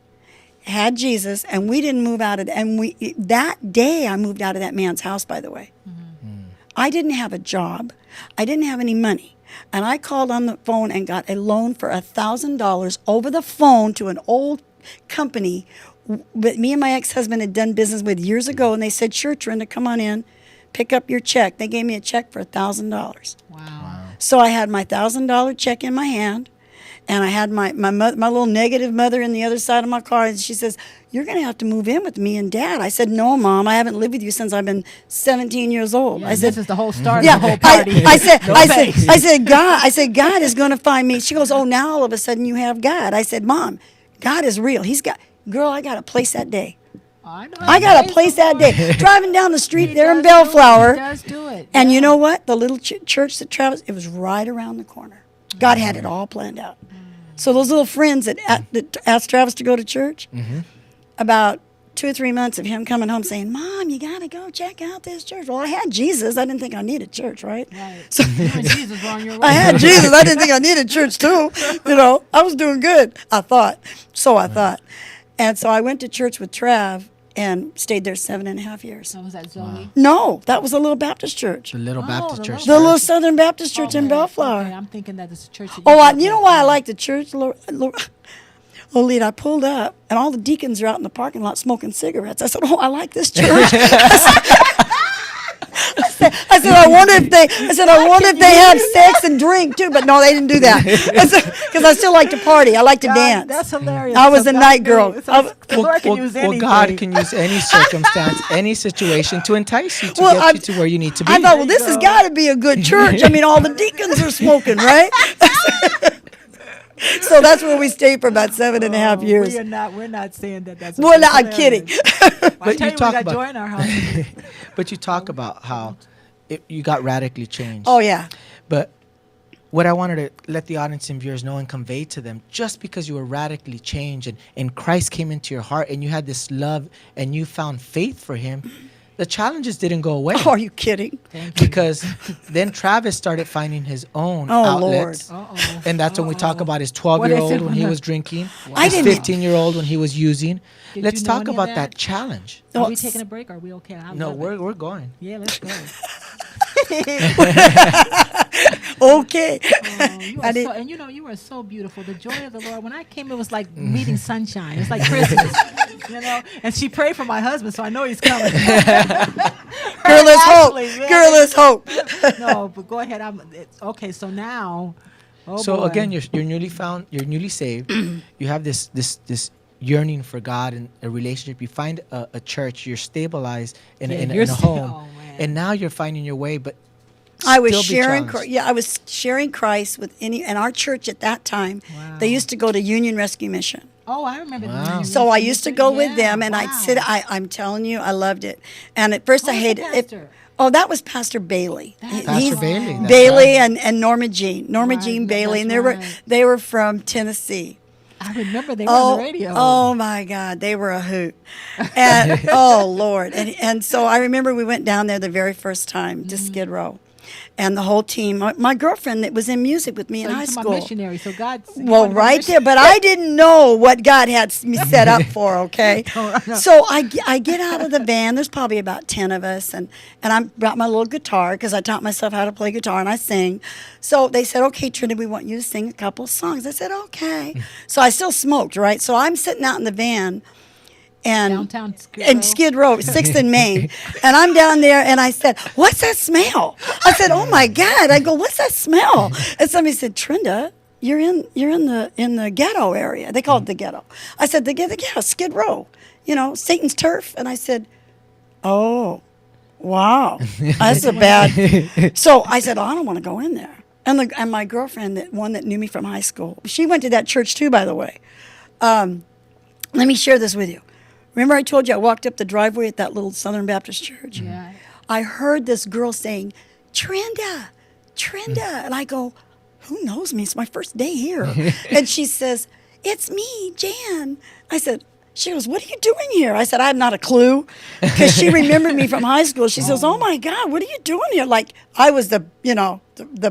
had Jesus, and we didn't move out of that day I moved out of that man's house, by the way. I didn't have a job. I didn't have any money. And I called on the phone and got a loan for $1,000 over the phone to an old company that me and my ex-husband had done business with years ago. And they said, sure, Trenda, come on in, pick up your check. They gave me a check for $1,000. Wow. So I had my $1,000 check in my hand, and I had my little negative mother in the other side of my car, and she says, you're going to have to move in with me and Dad. I said, no, Mom, I haven't lived with you since I've been 17 years old. Yeah, I said, this is the whole start yeah, of the whole party. I said, God is going to find me. She goes, oh, now all of a sudden you have God. I said, Mom, God is real. Girl, I got a place that day. I know. I got a place that day. Driving down the street there in He Bellflower. does do it. And yeah. you know what? The little church that Travis, it was right around the corner. God had it all planned out. So those little friends that asked Travis to go to church, about 2 or 3 months of him coming home saying, Mom, you got to go check out this church. Well, I had Jesus. I didn't think I needed church, right? Right. So You and Jesus were on your way. I had Jesus. I didn't think I needed church too. You know, I was doing good, I thought. So I thought. And so I went to church with Trav and stayed there 7.5 years. So was that Zoe? No, that was a little Baptist church. The little Baptist the church. The little Southern Baptist church in Bellflower. Okay, I'm thinking that it's a church. That You know why I like the church? Lolita, I pulled up, and all the deacons are out in the parking lot smoking cigarettes. I said, I like this church. I said, I wonder if they have sex and drink too. But no, they didn't do that. Because I still like to party. I like to dance. That's hilarious. I was a night girl. The Lord can use anything. God can use any circumstance, any situation to entice you, to Well, get you to where you need to be. I thought, this has got to be a good church. I mean, all the deacons are smoking, right? So that's where we stayed for about 7.5 years. We're not saying that. That's Well, no, I'm kidding. But you talk got about joy in our house. but you talk about how you got radically changed. Oh yeah. But what I wanted to let the audience and viewers know and convey to them, just because you were radically changed and Christ came into your heart and you had this love and you found faith for him, the challenges didn't go away. Oh, are you kidding? Because then Travis started finding his own outlets. Uh-oh. And that's when we talk about his 12-year-old when he was drinking, I his didn't- 15-year-old when he was using. Did Let's you know talk any of about that? that challenge. Are we taking a break? Or are we okay? I No, love it. we're going. Yeah, let's go. Okay. You I are didn't- so, and you are so beautiful. The joy of the Lord. When I came, it was like meeting sunshine. It's like Christmas, And she prayed for my husband, so I know he's coming. Girl is hope. Ashley, man. Girl is hope. No, but go ahead. Okay. So now, So boy. again, you're newly saved. You have this yearning for God and a relationship. You find a church. You're stabilized in Yeah, a home, oh, man. and now you're finding your way. But I was still be sharing, challenged. I was sharing Christ with and our church at that time. Wow. They used to go to Union Rescue Mission. Oh, I remember. Wow. that. So I used to go with them, and wow. I'd sit. I'm telling you, I loved it. And at first, Who I was the hated it. pastor? Oh, that was Pastor Bailey. Pastor Bailey, that's Bailey right. and Norma Jean. Norma Right, Jean yeah, Bailey, and that's right. they were from Tennessee. I remember they were on the radio. Oh my God, they were a hoot. And oh Lord. And so I remember we went down there the very first time to Skid Row. And the whole team, my girlfriend that was in music with me So in you're high talking school. about missionary. So God. Well, right there, but I didn't know what God had me set up for, okay? So I get out of the van. There's probably about 10 of us, and I brought my little guitar because I taught myself how to play guitar, and I sing. So they said, okay, Trinity, we want you to sing a couple songs. I said, okay. So I still smoked, right? So I'm sitting out in the van, and Downtown Skid Row. in Skid Row, 6th and Main. And I'm down there, and I said, what's that smell? I said, oh my God. I go, what's that smell? And somebody said, Trinda, you're in the ghetto area. They call it the ghetto. I said, the ghetto, Skid Row, Satan's turf. And I said, oh, wow, that's a bad. So I said, oh, I don't want to go in there. And my girlfriend, that one that knew me from high school, she went to that church too, by the way. Let me share this with you. Remember I told you I walked up the driveway at that little Southern Baptist church? Yeah. I heard this girl saying, Trinda. And I go, who knows me? It's my first day here. And she says, it's me, Jan. I said, she goes, what are you doing here? I said, I have not a clue. Because she remembered me from high school. She says, oh my God, what are you doing here? Like I was the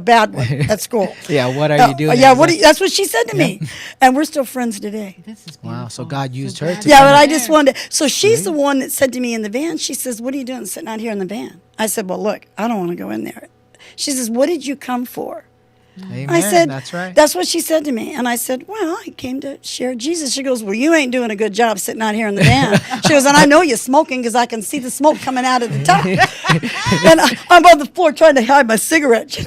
bad one at school. Yeah, what are you doing? Yeah, that's what she said to me. And we're still friends today. This is beautiful. Wow, so God used her to Yeah, come but in. I just wanted. So she's the one that said to me in the van. She says, "What are you doing sitting out here in the van?" I said, "Well, look, I don't want to go in there." She says, "What did you come for?" Amen. I said, that's right. That's what she said to me. And I said, well, I came to share Jesus. She goes, well, you ain't doing a good job sitting out here in the van. She goes, and I know you're smoking because I can see the smoke coming out of the top. And I'm on the floor trying to hide my cigarette,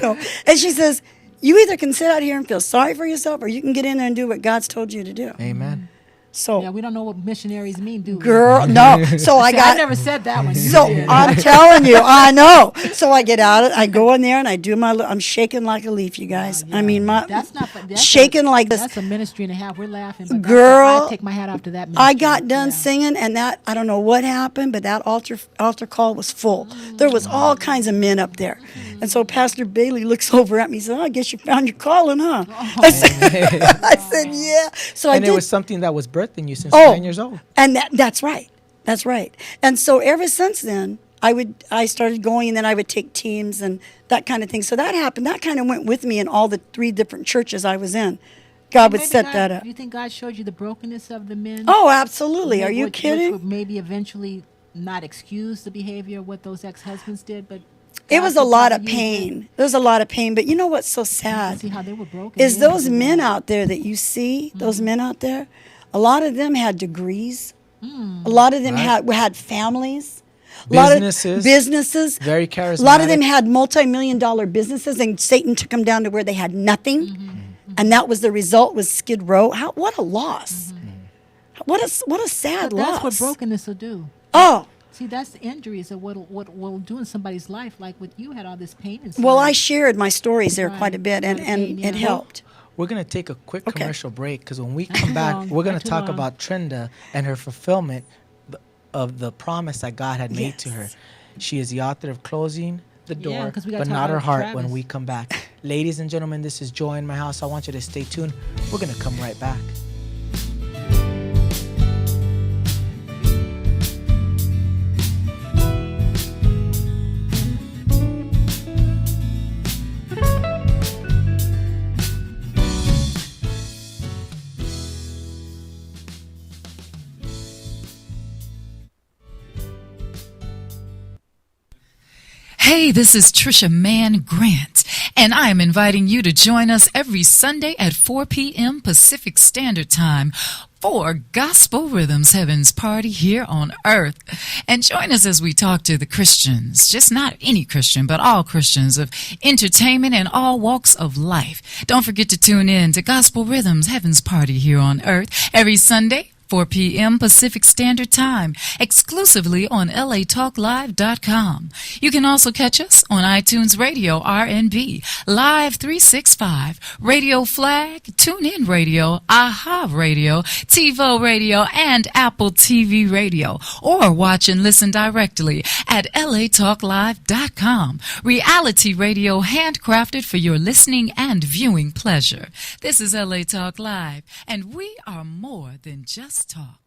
And she says, you either can sit out here and feel sorry for yourself or you can get in there and do what God's told you to do. Amen. So, Yeah, we don't know what missionaries mean, do we? girl, no. So I See, got. I never said that one. You So did. I'm telling you, I know. So I get out, I go in there and I do I'm shaking like a leaf, you guys. Yeah. I mean, That's not shaking like this. That's a ministry and a half. We're laughing, but Girl, I take my hat off to that ministry. I got done Yeah. singing, and that I don't know what happened, but that altar call was full. There was all kinds of men up there, and so Pastor Bailey looks over at me and says, oh, "I guess you found your calling, huh?" I said, "Yeah." So I And did. it was something that was birthed in you since Oh. 9 years old. And that's right. That's right. And so ever since then, I started going, and then I would take teams and that kind of thing. So that happened. That kind of went with me in all the 3 different churches I was in. God would Maybe set that up. Do you think God showed you the brokenness of the men? Oh, absolutely. Are you Which kidding? would maybe eventually not excuse the behavior of what those ex-husbands did, but It God was a could lot of probably use it. pain. There was a lot of pain. But you know what's so sad? See how they were broken. Is men those were men broken. out there that you see, those men out there, a lot of them had degrees. A lot of them had families. A lot of businesses. Very charismatic. A lot of them had multi-million-dollar businesses, and Satan took them down to where they had nothing. And that was the result was Skid Row. What a loss. What a sad But loss. that's what brokenness will do. Oh, See, that's the injuries of what will do in somebody's life. Like with you had all this pain inside. well, I shared my stories there Right. quite a bit, and Pain, it yeah. helped. We're going to take a quick Okay. commercial break because when we come back, long. we're going Not to too talk long. about Trinda and her fulfillment of the promise that God had made to her. Yes. She is the author of Closing the Yeah, Door, 'cause we gotta but talk not her about heart Travis. when we come back. Ladies and gentlemen, this is Joy in My House. I want you to stay tuned. We're going to come right back. Hey, this is Trisha Mann Grant, and I am inviting you to join us every Sunday at 4 p.m. Pacific Standard Time for Gospel Rhythms Heaven's Party here on Earth. And join us as we talk to the Christians, just not any Christian, but all Christians of entertainment and all walks of life. Don't forget to tune in to Gospel Rhythms Heaven's Party here on Earth every Sunday, 4 p.m. Pacific Standard Time, exclusively on latalklive.com. You can also catch us on iTunes Radio RNB, Live 365, Radio Flag, TuneIn Radio, AHA Radio, TiVo Radio, and Apple TV Radio. Or watch and listen directly at latalklive.com. Reality radio handcrafted for your listening and viewing pleasure. This is LA Talk Live, and we are more than just talk.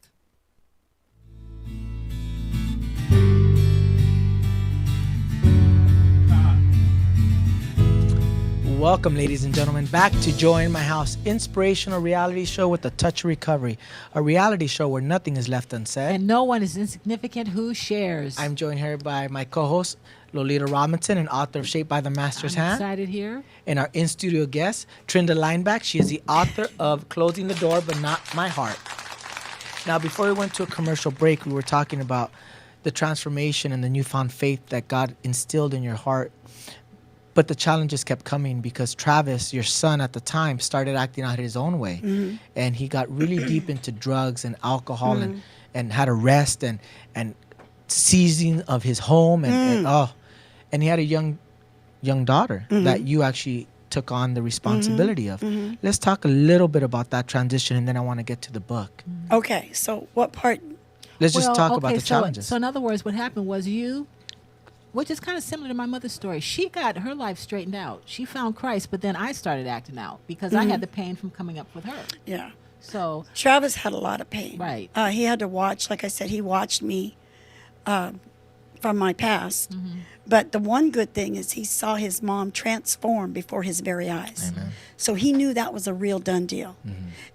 Welcome, ladies and gentlemen, back to Joy in My House, inspirational reality show with a touch of recovery. A reality show where nothing is left unsaid. And no one is insignificant who shares. I'm joined here by my co-host, Lolita Robinson, and author of Shaped by the Master's I'm Hand. excited here. And our in-studio guest, Trinda Lineback. She is the author of Closing the Door, But Not My Heart. Now, before we went to a commercial break, we were talking about the transformation and the newfound faith that God instilled in your heart. But the challenges kept coming because Travis, your son at the time, started acting out his own way. Mm-hmm. And he got really deep into drugs and alcohol and had arrest and seizing of his home. And he had a young daughter that you actually took on the responsibility of. Let's talk a little bit about that transition, and then I want to get to the book. Okay, so what part? Let's just Well, talk about okay, the challenges. So in other words, what happened was which is kind of similar to my mother's story. She got her life straightened out. She found Christ, but then I started acting out because I had the pain from coming up with her. Yeah. So, Travis had a lot of pain. Right. He had to watch, like I said, he watched me from my past. But the one good thing is he saw his mom transform before his very eyes. Amen. So he knew that was a real done deal.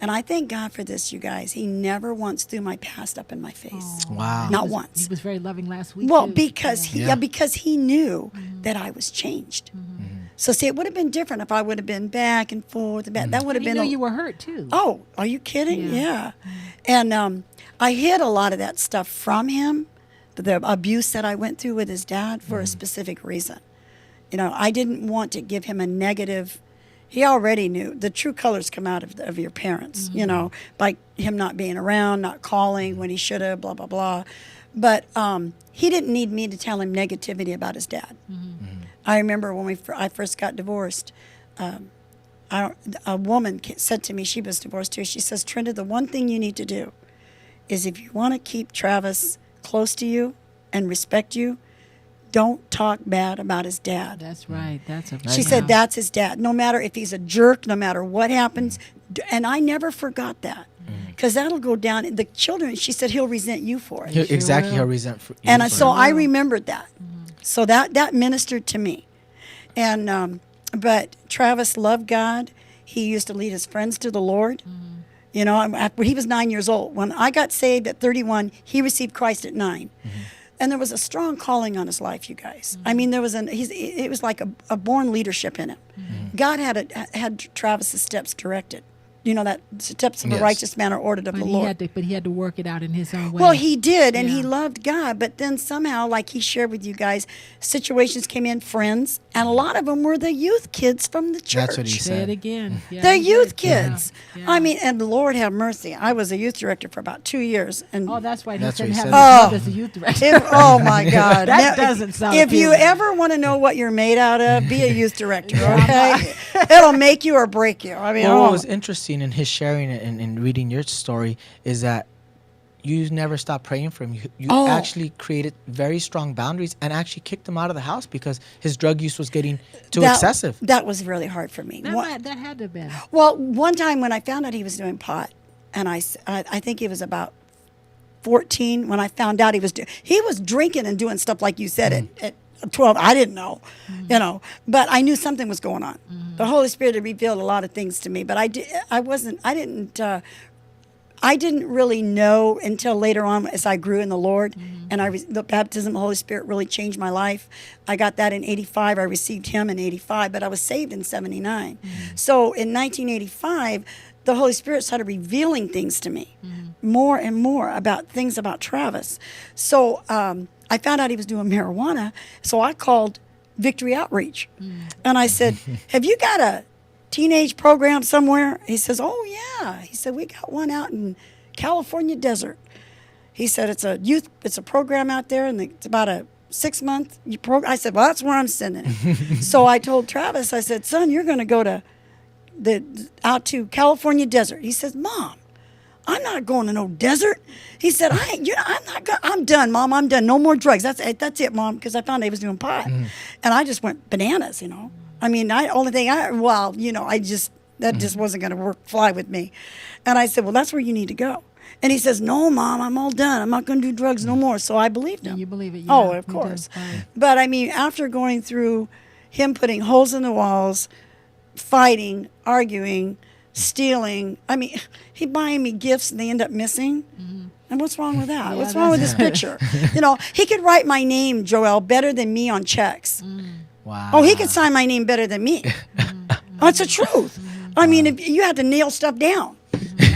And I thank God for this, you guys. He never once threw my past up in my face. Wow. Not he once. was very loving last week. Well, too. because Yeah. because he knew that I was changed. So see, it would have been different if I would have been back and forth. That would have And he been. knew you were hurt too. Oh, are you kidding? Yeah. Yeah. And I hid a lot of that stuff from him, the abuse that I went through with his dad for a specific reason. You know, I didn't want to give him a negative. He already knew the true colors come out of your parents, you know, by him not being around, not calling when he should have, blah, blah, blah. But he didn't need me to tell him negativity about his dad. I remember when I first got divorced, a woman said to me, she was divorced too, she says, Trinda, the one thing you need to do is if you want to keep Travis close to you and respect you, don't talk bad about his dad. That's right. That's a. She said that's his dad. No matter if he's a jerk, no matter what happens. And I never forgot that. Because that'll go down. The children, she said, he'll resent you for it. Exactly, will. he'll resent you And for so it. I remembered that. So that ministered to me. And but Travis loved God. He used to lead his friends to the Lord. You know, when he was 9 years old. When I got saved at 31, he received Christ at 9. And there was a strong calling on his life, you guys. I mean, there was it was like a born leadership in him. God had Travis's steps directed. that steps of a Yes. righteous man are ordered of But the he Lord. had to work it out in his own way. Well, he did, and he Yeah. loved God. But then somehow, like he shared with you guys, situations came in, friends, and a lot of them were the youth kids from the church. That's what he Say it said. again. Yeah, The he youth did. Yeah. kids. Yeah. I mean, and the Lord have mercy. I was a youth director for about 2 years, and Oh, that's right. That's He what said he have said. his mother as a youth director. oh my God, That Now, doesn't sound If you appealing. ever want to know what you're made out of, be a youth director. Okay, it'll make you or break you. I mean, Well, what oh, was interesting in his sharing it and reading your story is that you never stopped praying for him. You Oh. actually created very strong boundaries and actually kicked him out of the house because his drug use was getting too that, excessive. That was really hard for me. that had to have been. Well, one time when I found out he was doing pot, and I think he was about 14 when I found out he was drinking and doing stuff like you said at 12. I didn't know, but I knew something was going on. The Holy Spirit had revealed a lot of things to me, but I didn't really know until later on as I grew in the Lord, and the baptism of the Holy Spirit really changed my life. I got that in 85. I received him in 85, but I was saved in 79. So in 1985, the Holy Spirit started revealing things to me more and more about things about Travis. So I found out he was doing marijuana, so I called Victory Outreach, and I said, have you got a teenage program somewhere? He says, oh yeah. He said, we got one out in California desert. He said, it's a program out there, and it's about a 6-month program. I said, well, that's where I'm sending it. So I told Travis, I said, son, you're going to go out to California desert. He says, Mom, I'm not going to no desert. He said, I'm done, Mom. I'm done. No more drugs. That's it, Mom, because I found out he was doing pot. And I just went bananas, I mean, that just wasn't going to fly with me. And I said, well, that's where you need to go. And he says, no, Mom, I'm all done. I'm not going to do drugs no more. So I believed him. And you believe it? Yeah, Oh, of you course. did. Right. But I mean, after going through him putting holes in the walls, fighting, arguing, stealing, I mean, he buying me gifts and they end up missing. And what's wrong with that? Yeah, What's wrong with this picture? He could write my name, Joel, better than me on checks. Wow. Oh, he could sign my name better than me. That's the truth. I mean, if you had to nail stuff down.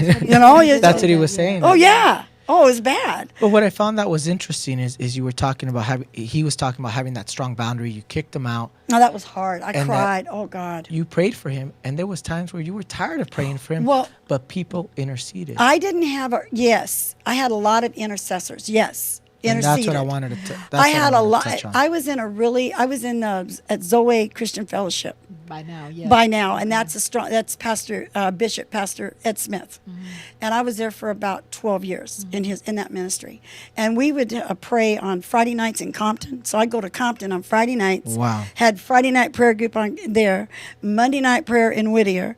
That's what he was saying. Oh, yeah. Oh, it was bad. But what I found that was interesting is you were talking about he was talking about having that strong boundary. You kicked him out. No, that was hard. I And cried. Oh, God. You prayed for him, and there was times where you were tired of praying for him. Well, but people interceded. I didn't have yes. I had a lot of intercessors. Yes. And Interceded. that's what I wanted to. I had a lot. Touch on. I was in at Zoe Christian Fellowship By now, yeah. by now, and that's Pastor Ed Smith, and I was there for about 12 years in that ministry, and we would pray on Friday nights in Compton. So I'd go to Compton on Friday nights. Wow. Had Friday night prayer group on there, Monday night prayer in Whittier.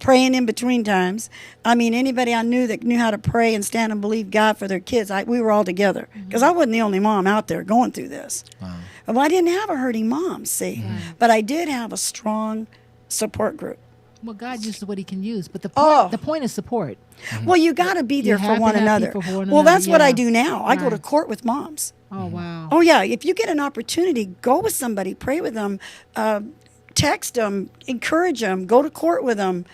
Praying in between times. I mean, anybody I knew that knew how to pray and stand and believe God for their kids, we were all together. Because I wasn't the only mom out there going through this. Wow. Well, I didn't have a hurting mom, see. But I did have a strong support group. Well, God uses what he can use. But Oh. the point is support. Well, you got to be there have for to one have another. people for one Well, another, that's what I yeah. do now. I go to Right. court with moms. Oh, wow. Oh, yeah. If you get an opportunity, go with somebody, pray with them, text them, encourage them, go to court with them.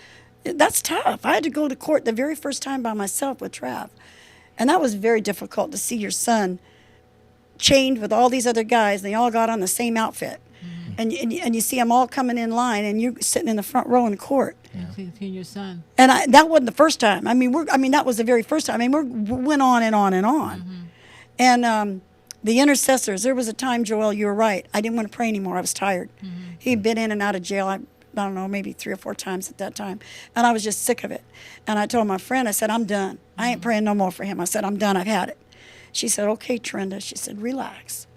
That's tough. I had to go to court the very first time by myself with Trav. And that was very difficult to see your son chained with all these other guys. They all got on the same outfit. And you see them all coming in line, and you're sitting in the front row in court. To your son. And that wasn't the first time. I mean, that was the very first time. I mean, we went on and on and on. And the intercessors, there was a time, Joel, you were right. I didn't want to pray anymore. I was tired. He'd been in and out of jail. I don't know, maybe 3 or 4 times at that time. And I was just sick of it. And I told my friend, I said, I'm done. I ain't praying no more for him. I said, I'm done. I've had it. She said, okay, Trenda. She said, relax.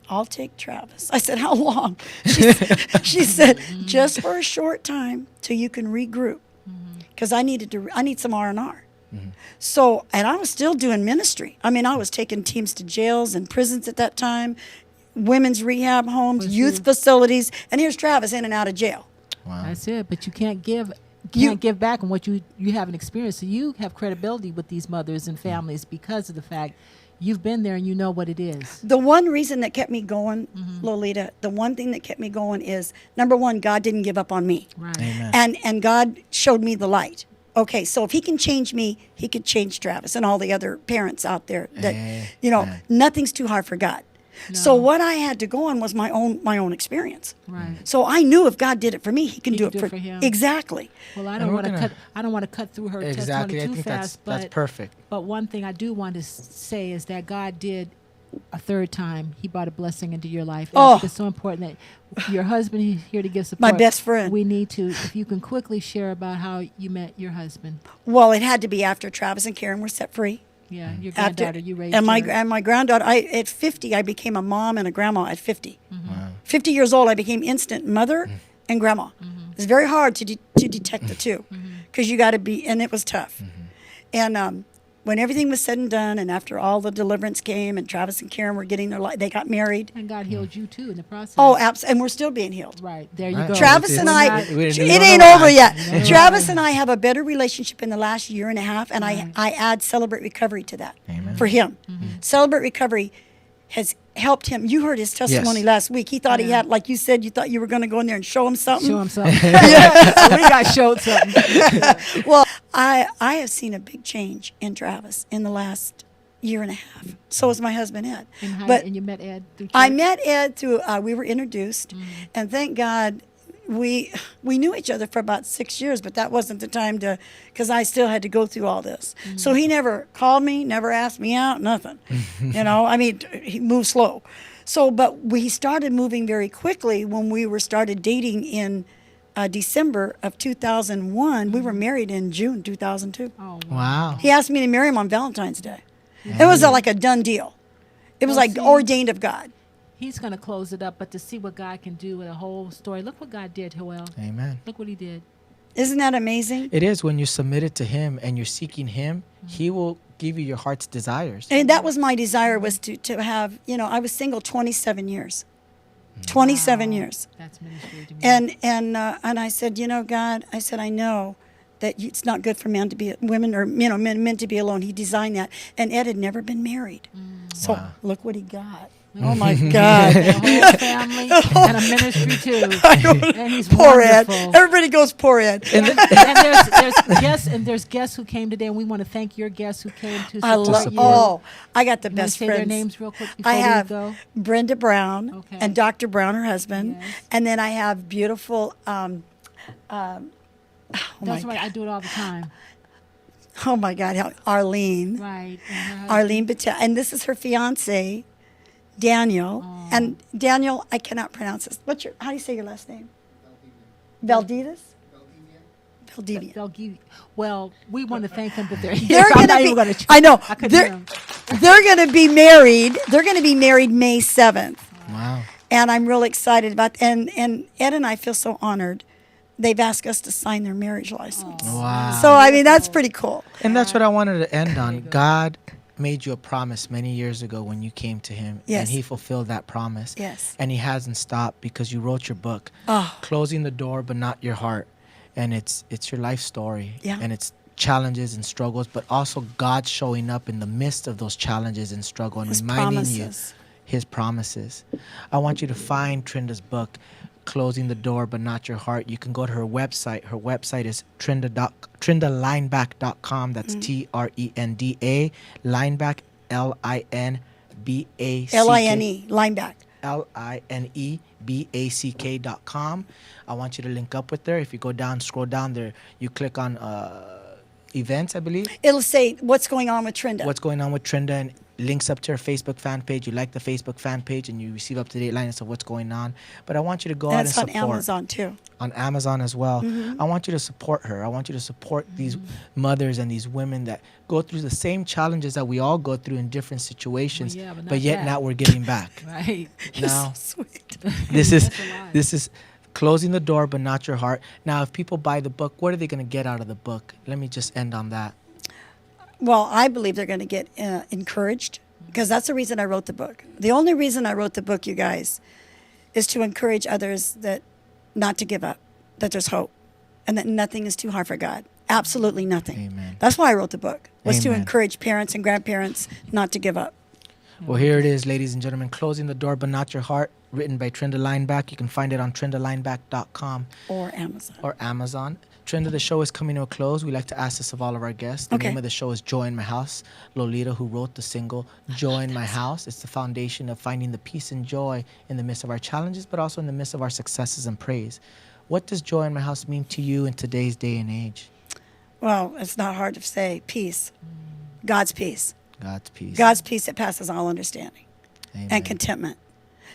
I'll take Travis. I said, how long? She said, just for a short time till you can regroup. Because I need some R&R. So, and I was still doing ministry. I mean, I was taking teams to jails and prisons at that time, women's rehab homes, youth facilities. And here's Travis in and out of jail. Wow. That's it. But you can't give give back on what you haven't experienced. So you have credibility with these mothers and families because of the fact you've been there and you know what it is. The one reason that kept me going, Mm-hmm. Lolita, the one thing that kept me going is, number one, God didn't give up on me. Right. Amen. And God showed me the light. Okay, so if he can change me, he could change Travis and all the other parents out there. That nothing's too hard for God. So what I had to go on was my own experience. Right. So I knew if God did it for me, he can He do can it do it for for him. Exactly. Well, I And don't we're want to gonna- cut. I don't want to cut through her Exactly. I testimony too think fast. that's perfect. But one thing I do want to say is that God did a third time. He brought a blessing into your life. And I think it's so important that your husband is here to give support. My best friend. We need to, if you can quickly share about how you met your husband. Well, it had to be after Travis and Karen were set free. Yeah, your After, granddaughter, you raised and my her. and my granddaughter. At 50, I became a mom and a grandma. At 50, Mm-hmm. Wow. 50 years old, I became instant mother and grandma. It's very hard to detect the two because you got to be, and it was tough. And when everything was said and done, and after all the deliverance came, and Travis and Karen were getting their life, they got married. And God healed you too in the process. Oh, absolutely, and we're still being healed. Right, there you Right. go. Travis and I, We don't it ain't know over why. yet. Travis and I have a better relationship in the last year and a half, and I add Celebrate Recovery to that for him. Celebrate Recovery has helped him. You heard his testimony Yes. last week. He thought he had, like you said, you thought you were going to go in there and show him something. Show him something. So we got showed something. Well, I have seen a big change in Travis in the last year and a half. So has my husband Ed. And you met Ed through I church? met Ed through, we were introduced, and thank God we knew each other for about 6 years, but that wasn't the time to, because I still had to go through all this. So he never called me, never asked me out, nothing. I mean, he moved slow. So, but we started moving very quickly when we started dating in December of 2001. We were married in June 2002. Oh, Wow. He asked me to marry him on Valentine's Day. It was like a done deal. It was Well, like see- ordained of God. He's going to close it up, but to see what God can do with a whole story. Look what God did, Joel. Amen. Look what he did. Isn't that amazing? It is when you submit it to him and you're seeking him, he will give you your heart's desires. And that was my desire, was to have, I was single 27 years. 27 Wow. years. That's ministry to me. And I said, God, I said, I know that it's not good for men to be women or men to be alone. He designed that, and Ed had never been married, so look what he got. Oh my God! A whole family and a ministry too. And he's Poor wonderful. Ed. Everybody goes poor Ed. And there's guests who came today, and we want to thank your guests who came to support I love. you. Oh, I got the You wanna best say friends. their names real quick before I have we go? Brenda Brown Okay. and Dr. Brown, her husband, Yes. and then I have beautiful. That's right. I do it all the time. Oh my God, Arlene. Right. And her husband. Arlene Patel, and this is her fiance, Daniel. And Daniel, I cannot pronounce this. How do you say your last name? Valdivia. Valdivia. They'll give. Well, we want to thank them, but they're They're I'm going not to even be. gonna I know. I couldn't hear 'em. They're going to be married. They're going to be married May 7th, Wow. and I'm real excited about. And Ed and I feel so honored. They've asked us to sign their marriage license. Wow. So I mean, that's pretty cool. And that's what I wanted to end on. God made you a promise many years ago when you came to him. Yes. And he fulfilled that promise. Yes. And he hasn't stopped because you wrote your book, Oh. Closing the Door But Not Your Heart. And it's your life story. Yeah. And it's challenges and struggles, but also God showing up in the midst of those challenges and struggle and His reminding promises. you his promises. I want you to find Trinda's book, Closing the Door But Not Your Heart. You can go to her website. Her website is trendalineback.com. That's TRENDA. Lineback, LINBACK. LINE, lineback. LINEBACK.com. I want you to link up with her. If you go down, scroll down there, you click on events, I believe. It'll say what's going on with Trinda. What's going on with Trinda, and links up to her Facebook fan page. You like the Facebook fan page and you receive up-to-date lines of what's going on. But I want you to go out and That's on support. Amazon too. On Amazon as well. I want you to support her. I want you to support these mothers and these women that go through the same challenges that we all go through in different situations, Well, yeah, but but not yet that. now we're getting back. Right. Now, Sweet. this is That's a lot. this is Closing the Door But Not Your Heart. Now, if people buy the book, what are they going to get out of the book? Let me just end on that. Well, I believe they're going to get encouraged, because that's the reason I wrote the book. The only reason I wrote the book, you guys, is to encourage others that not to give up, that there's hope, and that nothing is too hard for God. Absolutely nothing. Amen. That's why I wrote the book, was to Amen. encourage parents and grandparents not to give up. Well, here it is, ladies and gentlemen. Closing the Door But Not Your Heart, written by Trenda Lineback. You can find it on trendalineback.com. Or Amazon. Trenda, the show is coming to a close. We like to ask this of all of our guests. The name of the show is Joy in My House. Lolita, who wrote the single Joy in My House, it's the foundation of finding the peace and joy in the midst of our challenges, but also in the midst of our successes and praise. What does Joy in My House mean to you in today's day and age? Well, it's not hard to say. Peace. God's peace. God's peace. God's peace that passes all understanding. Amen. And contentment.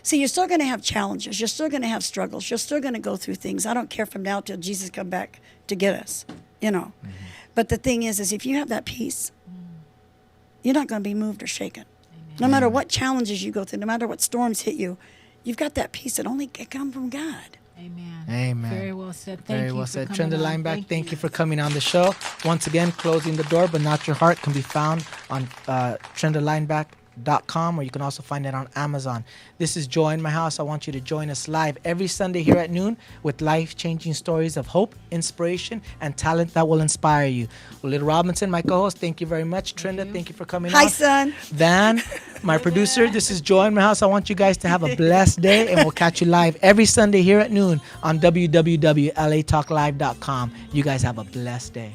See, you're still going to have challenges. You're still going to have struggles. You're still going to go through things. I don't care from now till Jesus come back to get us, you know. Mm-hmm. But the thing is if you have that peace, you're not going to be moved or shaken. Amen. No matter what challenges you go through, no matter what storms hit you, you've got that peace that only can come from God. Amen. Amen. Very well said. Very well said. Trenda Lineback, thank you for coming on the show. Once again, Closing the Door But Not Your Heart can be found on trendalineback.com, or you can also find it on Amazon. This is Joy in My House. I want you to join us live every Sunday here at noon with life-changing stories of hope, inspiration, and talent that will inspire you. Lolita Robinson, my co-host, thank you very much. Trenda, thank you for coming on. Hi, son. Van, my producer, this is Joy in My House. I want you guys to have a blessed day, and we'll catch you live every Sunday here at noon on www.latalklive.com. You guys have a blessed day.